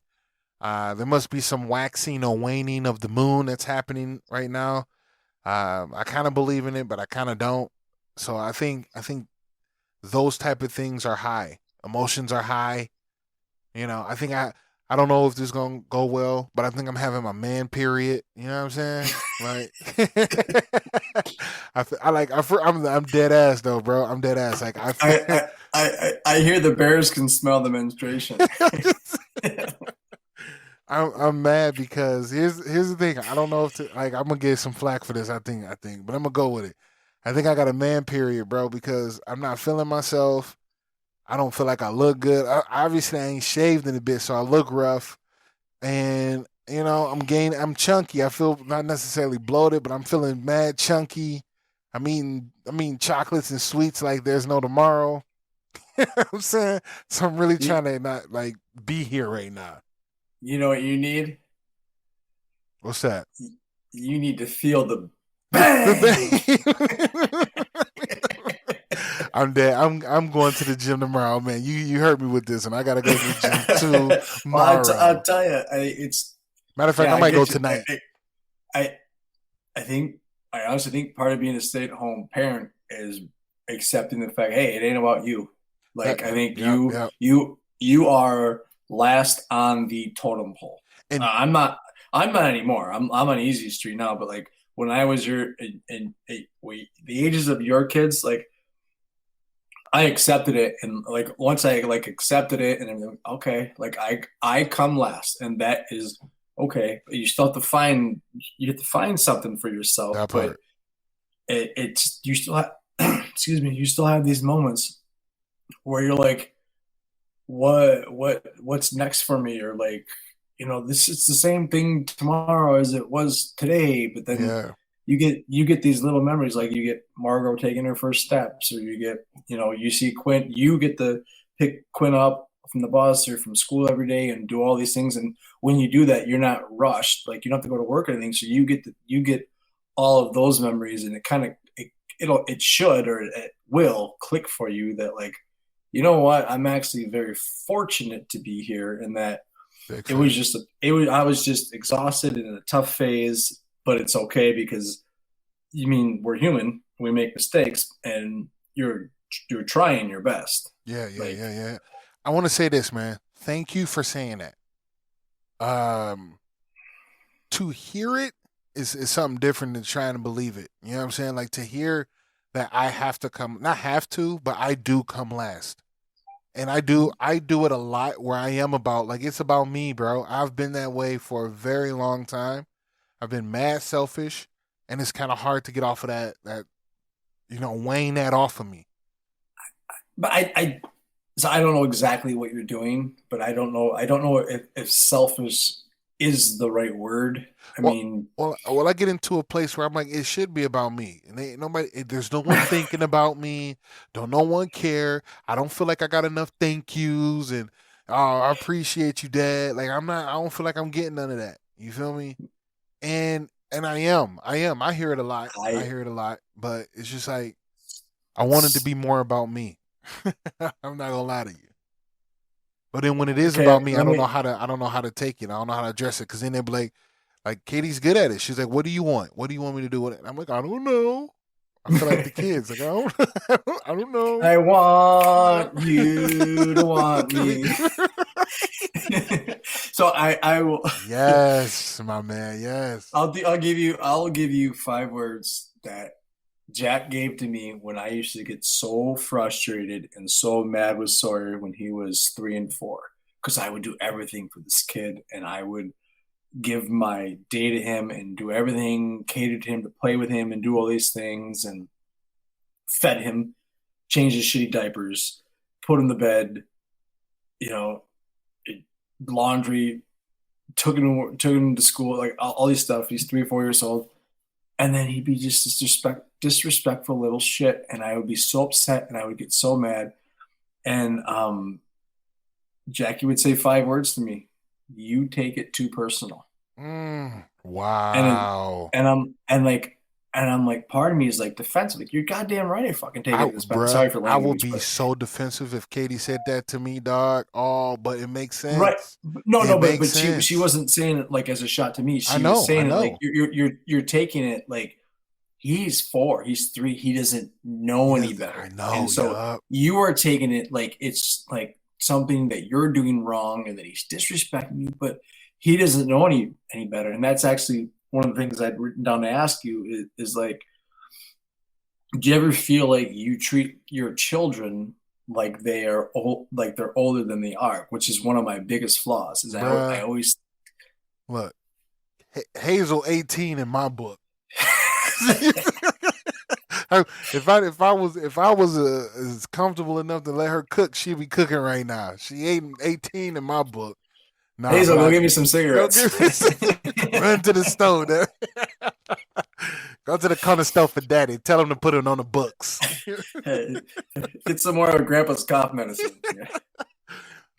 There must be some waxing or waning of the moon that's happening right now. I kind of believe in it, but I kind of don't. So I think those type of things are high. Emotions are high. I don't know if this is gonna go well, but I think I'm having my man period. You know what I'm saying? Like, I'm dead ass though, bro. I'm dead ass. Like I hear the bears can smell the menstruation. I'm mad because here's the thing. I don't know if I'm gonna get some flack for this. I think, but I'm gonna go with it. I think I got a man period, bro, because I'm not feeling myself. I don't feel like I look good. Obviously, I ain't shaved in a bit, so I look rough. And I'm chunky. I feel not necessarily bloated, but I'm feeling mad chunky. I mean chocolates and sweets like there's no tomorrow. You know what I'm saying? So I'm really you, trying to not like be here right now. you know what you need? What's that? You need to feel the The bang. bang. I'm dead. I'm going to the gym tomorrow, man. You hurt me with this, and I gotta go to the gym Well, I'll tomorrow. tell you, it's Matter of fact, yeah, I I might go get you. tonight. I, I think I honestly think part of being a stay-at-home parent is accepting the fact, hey, it ain't about you. That, Like I think yep, yep. you are last on the totem pole. And I'm not anymore. I'm on easy street now, but like when I was the ages of your kids, like I accepted it, and like once I like accepted it, and I'm like, okay, like I come last, and that is okay. You still have to find something for yourself, that but part. it's you still have excuse me, you still have these moments where you're like, what's next for me, or like this is the same thing tomorrow as it was today, but then Yeah. you get these little memories, like you get Margo taking her first steps, or you get you see Quinn, you get to pick Quinn up from the bus or from school every day and do all these things, and when you do that you're not rushed, like you don't have to go to work or anything, so you get all of those memories, and it kind of it should, or it will click for you that like what, I'm actually very fortunate to be here, and that Big it was facts. just I was just exhausted and in a tough phase, but it's okay because you mean we're human, we make mistakes, and you're trying your best. Yeah, yeah, Like yeah, yeah. I want to say this, man. Thank you for saying that. Um, to hear it is something different than trying to believe it. You know what I'm saying? Like to hear that I have to come, not have to, but I do come last. And I do it a lot where I am about like it's about me, bro. I've been that way for a very long time. I've been mad selfish, and it's kind of hard to get off of that weighing that off of me. but I don't know exactly what you're doing, but I don't know if selfish is the right word. I Well, mean, well, I get into a place where I'm like, it should be about me, and ain't nobody. There's no one thinking about me. Don't no one care. I don't feel like I got enough thank yous, and oh, I appreciate you, Dad. Like I'm not. I don't feel like I'm getting none of that. You feel me? And I am. I am. I hear it a lot. I I hear it a lot, but it's just like I want it to be more about me. I'm not gonna lie to you. But then when it is okay. about me, I don't know how to take it. I don't know how to address it because then they'll be like Katie's good at it. She's like, "What do you want? What do you want me to do with it?" And I'm like, "I don't know." I feel like the kids. Like I don't, I don't know. I want you to want me. So I will. Yes, my man. Yes. I'll give you 5 words that Jack gave to me when I used to get so frustrated and so mad with Sawyer when he was 3 and 4, because I would do everything for this kid, and I would give my day to him and do everything, cater to him, to play with him and do all these things, and fed him, changed his shitty diapers, put him to bed, you know, laundry, took him to school, like all these stuff. He's 3 or 4 years old, and then he'd be just disrespectful little shit, and I would be so upset, and I would get so mad, and Jackie would say 5 words to me: "You take it too personal." And Wow. and I'm like, part of me is like defensive, like, you're goddamn right, I fucking take it this bad. Bruh, Sorry for I would language, be but so defensive if Katie said that to me, dog. Oh, but it makes right. sense. No, It no, but makes she sense. wasn't saying it like as a shot to me. I She was know, I saying it like know. you're taking it like he's 4, he's 3, he doesn't He know any does. I better. And know. so Yup. you are taking it like it's like something that you're doing wrong and that he's disrespecting you, but he doesn't know any better. And that's actually one of the things I'd written down to ask you is like, do you ever feel like you treat your children like they are old, like they're older than they are, which is one of my biggest flaws. Is I Bruh, always look, Hazel 18 in my book. If I was as comfortable enough to let her cook, she'd be cooking right now. She ain't 18 in my book. Nah, Hazel, but go I give me some go cigarettes. give me run to the stove. Go to the corner stove for daddy. Tell him to put it on the books. Get some more of Grandpa's cough medicine. Yeah.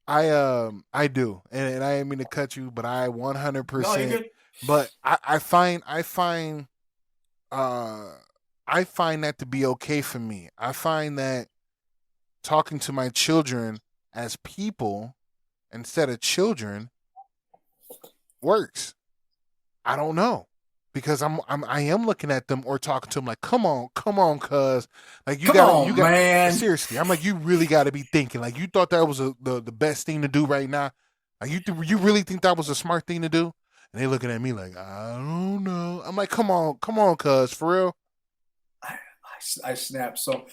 I do, and I didn't mean to cut you, but I No, you're 100%. good. But uh I find that to be okay for me. I find that talking to my children as people instead of children works. I don't know because I am looking at them or talking to them like, come on, cuz like Come you on, got man. seriously. I'm like, you really got to be thinking like you thought that was the best thing to do right now. Like you really think that was a smart thing to do? And they looking at me like, I don't know. I'm like, come on, cuz for real. I snap. So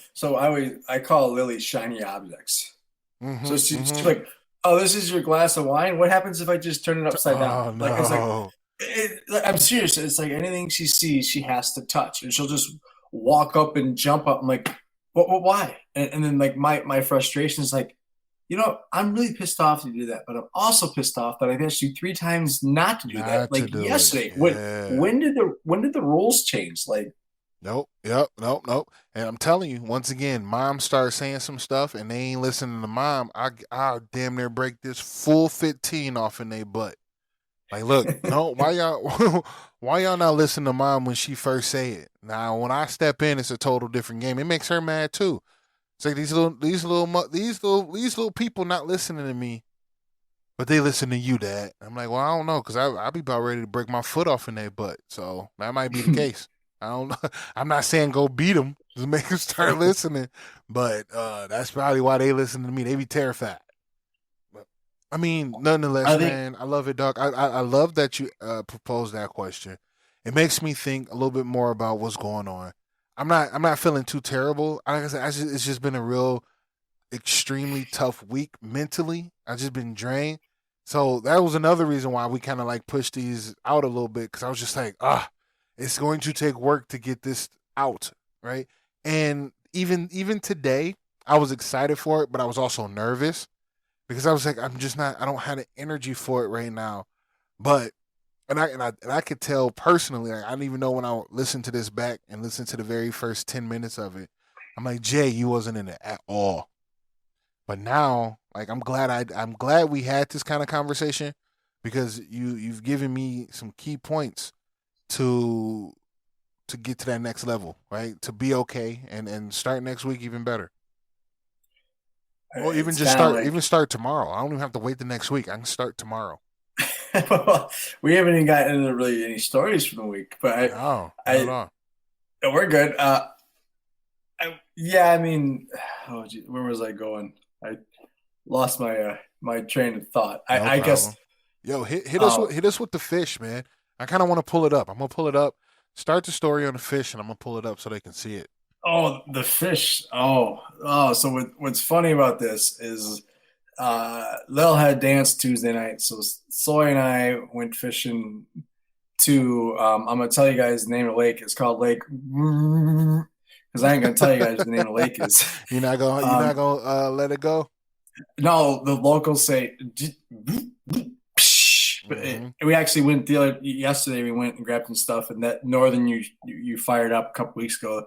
I call Lily shiny objects. So she's Mm-hmm. like, "Oh, this is your glass of wine. What happens if I just turn it upside down?" Oh Like it's like no. I'm serious. It's like anything she sees, she has to touch, and she'll just walk up and jump up. I'm like, what why? And then like my frustration is like, I'm really pissed off to do that, but I'm also pissed off that I've asked you 3 times not to do that. Not to Like do it. yesterday. When Yeah. when did the rules change? Like, Nope. Yep. Nope. And I'm telling you, once again, mom starts saying some stuff and they ain't listening to mom. I damn near break this full 15 off in their butt. Like, look, no, why y'all why y'all not listen to mom when she first say it? Now, when I step in, it's a total different game. It makes her mad too. It's like these little people not listening to me, but they listen to you, Dad. I'm like, well, I don't know, cause I be about ready to break my foot off in their butt. So that might be the case. I don't know. I'm not saying go beat them, just make them start listening, but that's probably why they listen to me. They be terrified. But I mean, nonetheless, I think man, I love it, Doc. I love that you proposed that question. It makes me think a little bit more about what's going on. I'm not feeling too terrible. Like I said, it's just been a real extremely tough week mentally. I just been drained. So that was another reason why we kind of like pushed these out a little bit because I was just like, it's going to take work to get this out, right? And even today, I was excited for it, but I was also nervous because I was like, I'm just not. I don't have the energy for it right now. But and I could tell personally. Like, I don't even know when I listened to this back and listened to the very first 10 minutes of it. I'm like, Jay, you wasn't in it at all. But now, like I'm glad we had this kind of conversation because you've given me some key points to get to that next level, right? To be okay and start next week even better. Or even it's just kind of start tomorrow. I don't even have to wait the next week. I can start tomorrow. like we haven't even gotten into really any stories from the week, but No, not at I all. we're good. Yeah, I mean, oh, gee, where was I going? I lost my train of thought. No I guess. problem. Yo, Oh, hit us with the fish, man. I kind of want to pull it up. I'm gonna pull it up. Start the story on the fish, and I'm gonna pull it up so they can see it. oh, the fish. Oh. So what's funny about this is Lil had dance Tuesday night, so Sawyer and I went fishing to. I'm gonna tell you guys the name of the lake. It's called Lake because I ain't gonna tell you guys what the name of the lake is. you're not Um, gonna let it go. no, the locals say. But Hmm. we actually went yesterday. We went and grabbed some stuff, and that northern you fired up a couple weeks ago.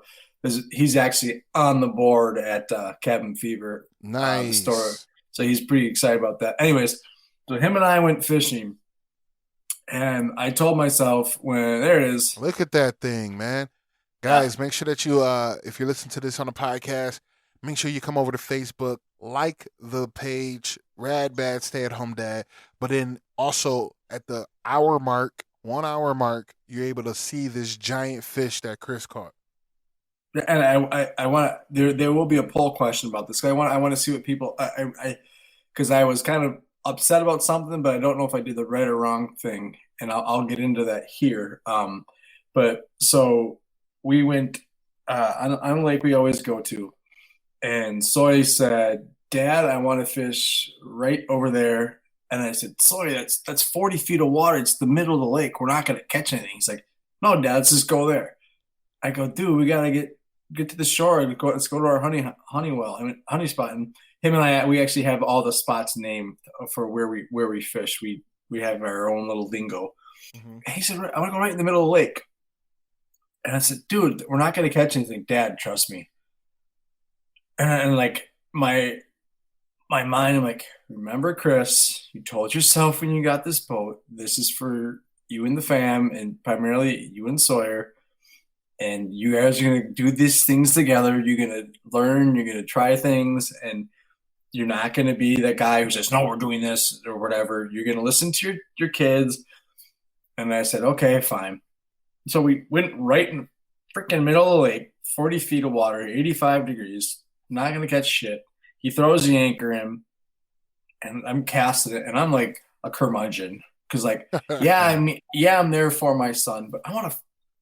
He's actually on the board at Cabin Fever, the store, Nice. so he's pretty excited about that. Anyways, so him and I went fishing, and I told myself when there it is. Look at that thing, man. Yeah, Guys, make sure that you if you're listening to this on a podcast, make sure you come over to Facebook, like the page, Rad Bad Stay at Home Dad. But then also at the hour mark, 1 hour mark, you're able to see this giant fish that Chris caught. and I want there will be a poll question about this. I want to see what people because I was kind of upset about something, but I don't know if I did the right or wrong thing, and I'll get into that here. But so we went on a lake we always go to, and Soy said, "Dad, I want to fish right over there." And I said, "Soy, that's 40 feet of water. It's the middle of the lake. We're not going to catch anything." He's like, "No, Dad, let's just go there." I go, "Dude, we gotta get to the shore. Let's go to our honey well, I mean, honey spot." And him and I, we actually have all the spots named for where we fish. We have our own little lingo. Hmm. And he said, "I want to go right in the middle of the lake." And I said, "Dude, we're not gonna catch anything, Dad. Trust me." And like my mind, I'm like, "Remember, Chris, you told yourself when you got this boat, this is for you and the fam, and primarily you and Sawyer." And you guys are going to do these things together. You're going to learn, you're going to try things, and you're not going to be that guy who says, "No, we're doing this," or whatever. You're going to listen to your kids. And I said, "Okay, fine." So we went right in the freaking middle of the lake, 40 feet of water, 85 degrees, not going to catch shit. He throws the anchor in, and I'm casting it, and I'm like a curmudgeon. Because, like, I yeah, I'm there for my son, but I want to,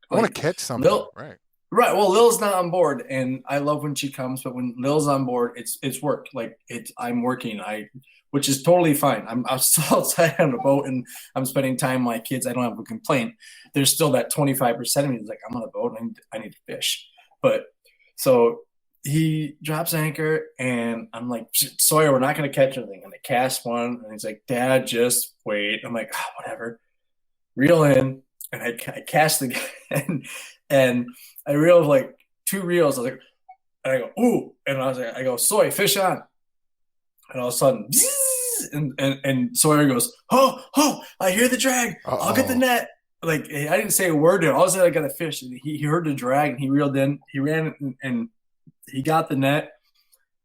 want to like, catch something, Lil, right? right. Well, Lil's not on board, and I love when she comes, but when Lil's on board, it's work. Like I'm working. Which is totally fine. I'm still outside on the boat, and I'm spending time with my kids. I don't have a complaint. There's still that 25% of me that's like, I'm on the boat, and I need to fish. But so he drops anchor, and I'm like, "Sawyer, we're not going to catch anything." And I cast one, and he's like, "Dad, just wait." I'm like, whatever. Reel in, and I cast again, and I reeled like two reels. I was like, and I go, "Ooh," and I was like, I go, "Soy, fish on," and all of a sudden, and Sawyer goes, "Oh, oh, I hear the drag. Uh I'll get the oh. net." Like I didn't say a word to him. All of a sudden, I got a fish. And he heard the drag, and he reeled in. He ran, and he got the net.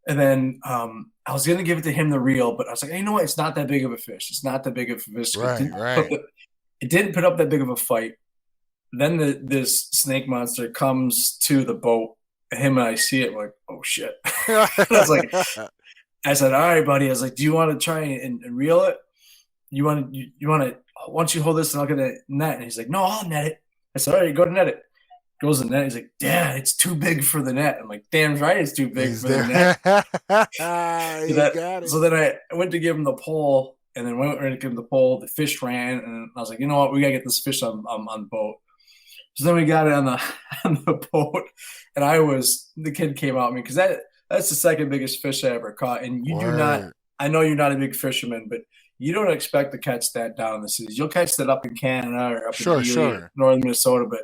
And then I was gonna give it to him the reel, but I was like, "Hey, you know what? It's not that big of a fish. It's not that big of a fish. Right, right. It didn't put up that big of a fight." Then this snake monster comes to the boat, and him and I see it. We're like, "Oh shit!" I was like, "I said, all right, buddy." I was like, "Do you want to try and reel it? You want to? Why don't you hold this and I'll get a net?" And he's like, "No, I'll net it." I said, "All right, go to net it." Goes to the net. He's like, "Dad, it's too big for the net." I'm like, "Damn right, it's too big He's for the net." there. So He got it. so then I went to give him the pole, and then went to give him the pole. The fish ran, and I was like, "You know what? We gotta get this fish on the boat." So then we got it on the on the boat, and the kid came out at me because that's the second biggest fish I ever caught. And you do not, Word. I know you're not a big fisherman, but you don't expect to catch that down in the cities. You'll catch that up in Canada or up in Sure, Ely, sure. northern Minnesota, but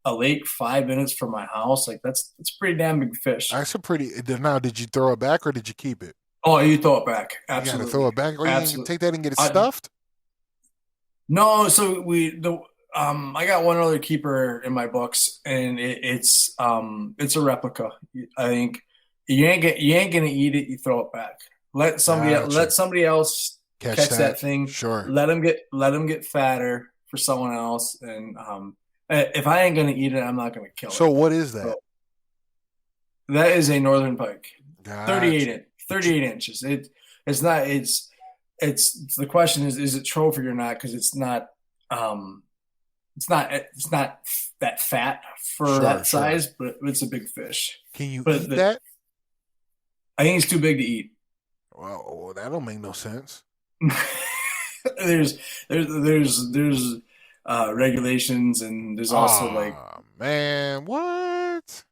a lake 5 minutes from my house, like that's a pretty damn big fish. That's a pretty. Now, did you throw it back or did you keep it? Oh, you throw it back, You got to throw absolutely, it back, or you can absolutely. take that and get it I stuffed. No, so I got one other keeper in my books, and it's a replica. I think you ain't gonna eat it. You throw it back. Gotcha. Let somebody else Catch catch that. that thing. Sure. Let them get fatter for someone else. And if I ain't gonna eat it, I'm not gonna kill it. So what is that? So that is a northern pike, 38 Gotcha. inch, 38 inches. It's not it's the question is it trophy or not, because um it's not that fat for Sure, that sure. size, but it's a big fish. Can you But eat that? I think it's too big to eat. Well, that don't make no sense. there's there's regulations, and there's also like Ah, man, what?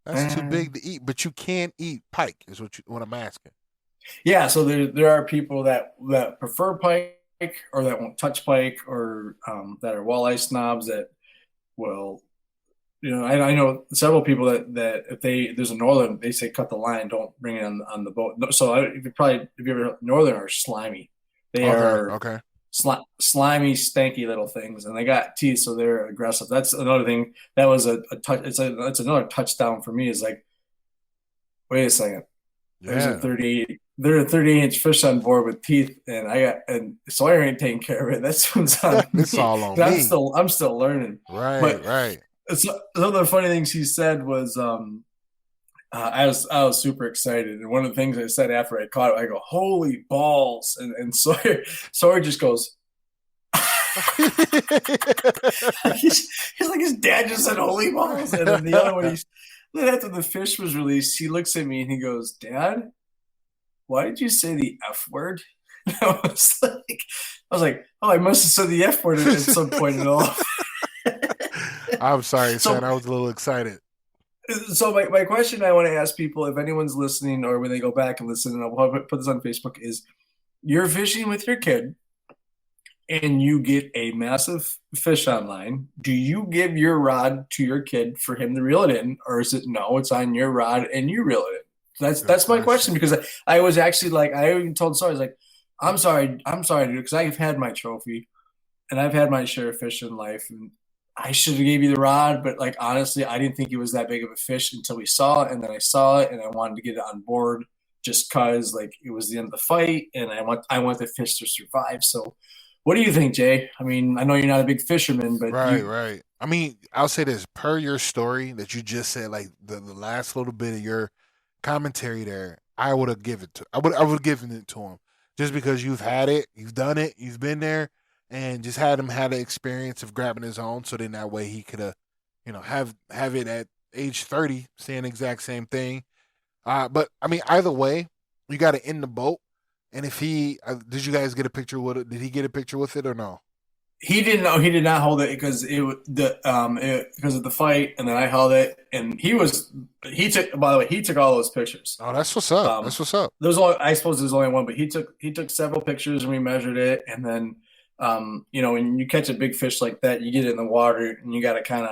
That's too eh. big to eat, but you can eat pike, is what I'm asking. Yeah, so there are people that prefer pike or that won't touch pike or that are walleye snobs that will, I know several people that if there's a northern, they say cut the line, don't bring it on the boat. So if you ever northern are slimy, they Okay, are okay. slimy, stanky little things, and they got teeth, so they're aggressive. That's another thing. That was a touch. It's another touchdown for me. Is like, wait a second, there's a Yeah. 38. There are 38-inch fish on board with teeth, and Sawyer ain't taking care of it. That's what's on It's me. all on I'm me. still learning. Right, But right. some of the funny things he said was, I was super excited, and one of the things I said after I caught it, I go, "Holy balls!" And Sawyer just goes, he's like his dad just said, "Holy balls!" And then the other one, then after the fish was released, he looks at me and he goes, "Dad, why did you say the F word?" I was like, oh, I must have said the F word at some point in all. I'm sorry, son. so, I was a little excited. so my question I want to ask people, if anyone's listening or when they go back and listen, and I'll put this on Facebook, is you're fishing with your kid and you get a massive fish online. Do you give your rod to your kid for him to reel it in, or is it no? It's on your rod and you reel it in. Good That's my question, question. because I was actually like, I even told Sawyer, I was like, I'm sorry, dude, because I've had my trophy and I've had my share of fish in life, and I should have gave you the rod, but like honestly, I didn't think it was that big of a fish until we saw it, and then I saw it, and I wanted to get it on board just cause like it was the end of the fight, and I want the fish to survive. So, what do you think, Jay? I mean, I know you're not a big fisherman, but Right, you right. I mean, I'll say this per your story that you just said, like the last little bit of your commentary there, I would have given it to him just because you've had it, you've done it, you've been there, and just had him had the experience of grabbing his own. So then that way he could have, have it at age 30, saying the exact same thing. But I mean, either way, you got to end the boat. And if did you guys get a picture with it? Did he get a picture with it or no? he didn't know he did not hold it because because of the fight, and then I held it, and he took, by the way, he took all those pictures. Oh, that's what's up. Um, That's what's up. there was only, I suppose there's only one, but he took several pictures and we measured it, and then when you catch a big fish like that, you get it in the water and you got to kind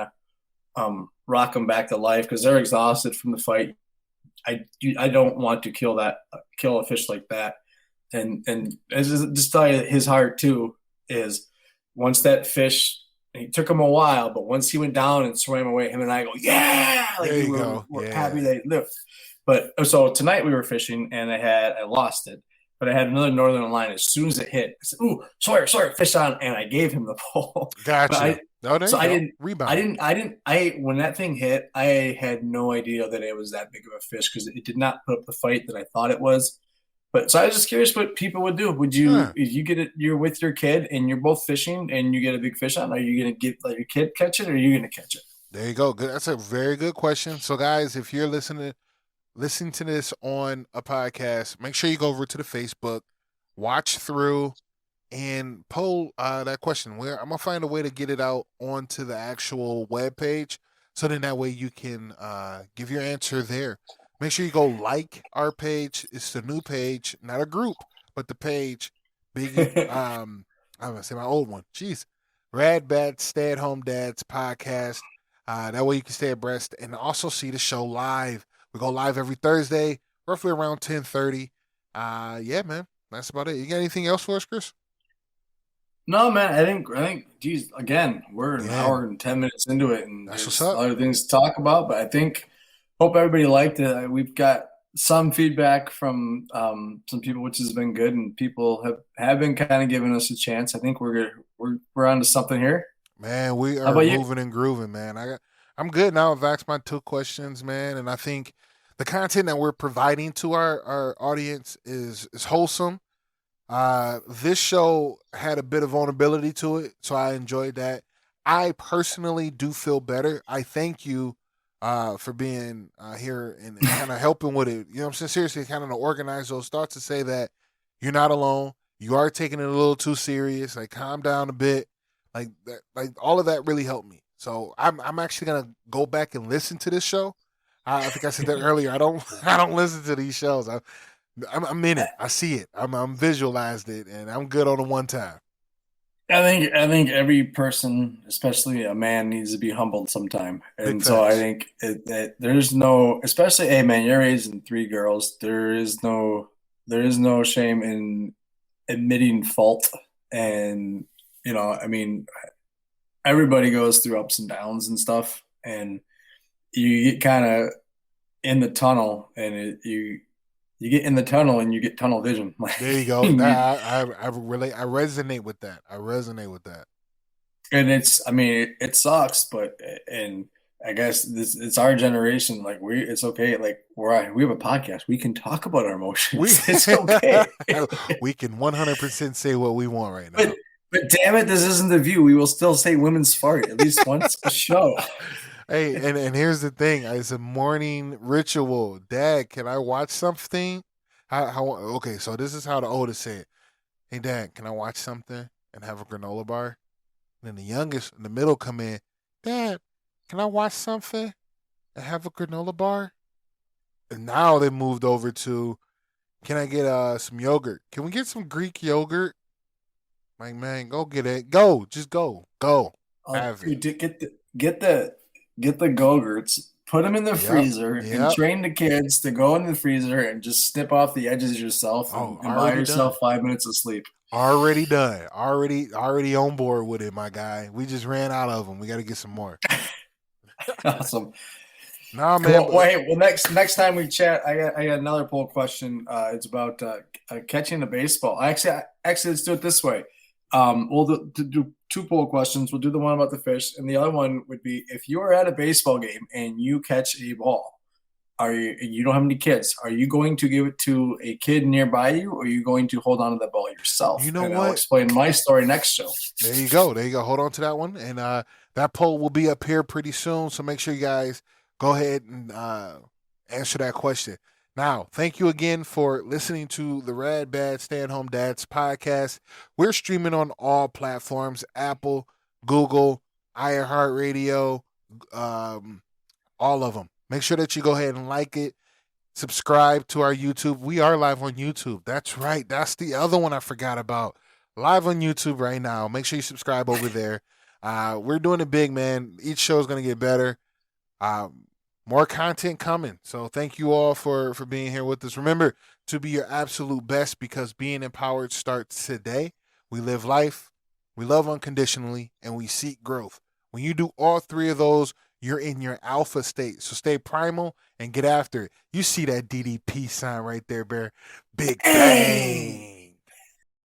of rock them back to life because they're exhausted from the fight. I don't want to kill a fish like that, and just tell you his heart too is once that fish. It took him a while, but once he went down and swam away, him and I go, yeah, like There we you go. were happy Yeah. they lived. But so tonight we were fishing and I lost it, but I had another northern line. As soon as it hit, I said, "Ooh, Sawyer, fish on!" And I gave him the pole. but Gotcha. I, Oh, there so you go. Rebound. when that thing hit, I had no idea that it was that big of a fish because it did not put up the fight that I thought it was. But so I was just curious what people would do. Huh. If you get it, you're with your kid and you're both fishing and you get a big fish on, are you going to let your kid catch it or are you going to catch it? There you go. Good. That's a very good question. So, guys, if you're listening to this on a podcast, make sure you go over to the Facebook, watch through, and poll that question. Where I'm gonna find a way to get it out onto the actual web page, so then that way you can give your answer there. Make sure you go like our page. It's the new page, not a group, but the page. Big. I'm gonna say my old one. Jeez, Rad Bad Stay at Home Dads podcast. That way you can stay abreast and also see the show live. We go live every Thursday, roughly around 10:30. Yeah, man, that's about it. You got anything else for us, Chris? No, man, I think, geez, again, we're an Yeah, hour and 10 minutes into it, and that's what's there's up. other things to talk about. But I think, hope everybody liked it. We've got some feedback from some people, which has been good, and people have been kind of giving us a chance. I think we're onto something here. Man, we How are about you? moving and grooving, man. I'm good now. I've asked my two questions, man, and I think the content that we're providing to our audience is wholesome. This show had a bit of vulnerability to it, so I enjoyed that. I personally do feel better. I thank you for being here and kind of helping with it. You know what I'm saying? Seriously, kind of to organize those thoughts to say that you're not alone. You are taking it a little too serious. Like, calm down a bit. Like that. Like all of that really helped me. So I'm actually gonna go back and listen to this show. I think I said that earlier. I don't I don't listen to these shows. I'm in it. I see it. I'm visualized it, and I'm good on the one time. I think every person, especially a man, needs to be humbled sometime. Big And so I facts. think there's no, especially, hey man, you're raising three girls. There is no shame in admitting fault. And I mean, everybody goes through ups and downs and stuff, and you get kind of in the tunnel, and you get in the tunnel and you get tunnel vision. Like There you go. That I relate. I resonate with that. I resonate with that. and I mean, it sucks, but and I guess this it's our generation. Like it's okay. Like we have a podcast. We can talk about our We emotions. It's okay. we can 100% say what we want right but now. but damn it, this isn't the view. We will still say women's fart at least once a show. Hey, and here's the thing. It's a morning ritual. Dad, can I watch something? Okay, so this is how the oldest say it. Hey, Dad, can I watch something and have a granola bar? And then the youngest in the middle come in. Dad, can I watch something and have a granola bar? And now they moved over to, can I get some yogurt? Can we get some Greek yogurt? Like, man, go get it. Go, just go, go, have it. Dude, get the Go-Gurts, put them in the Yep, freezer, and yep. train the kids to go in the freezer and just snip off the edges yourself Oh, and buy already yourself done. 5 minutes of sleep. Already done. Already on board with it, my guy. We just ran out of them. We got to get some more. Awesome. Nah, man. Cool. Well, hey, well, next time we chat, I got another poll question. It's about catching a baseball. Actually, let's do it this way. We'll do two poll questions. We'll do the one about the fish, and the other one would be if you are at a baseball game and you catch a ball. You don't have any kids? Are you going to give it to a kid nearby you, or are you going to hold on to the ball yourself? You know And I'll what? explain my story next show. There you go. There you go. Hold on to that one. And that poll will be up here pretty soon. So make sure you guys go ahead and answer that question. Now, thank you again for listening to the Rad Bad Stay at Home Dads podcast. We're streaming on all platforms: Apple, Google, iHeartRadio, all of them. Make sure that you go ahead and like it, subscribe to our YouTube. We are live on YouTube. That's right. That's the other one I forgot about. Live on YouTube right now. Make sure you subscribe over there. We're doing it big, man. Each show is going to get better. Um, More content coming. So thank you all for being here with us. Remember to be your absolute best because being empowered starts today. We live life, we love unconditionally, and we seek growth. When you do all three of those, you're in your alpha state. So stay primal and get after it. You see that DDP sign right there, Bear. Big Hey. bang.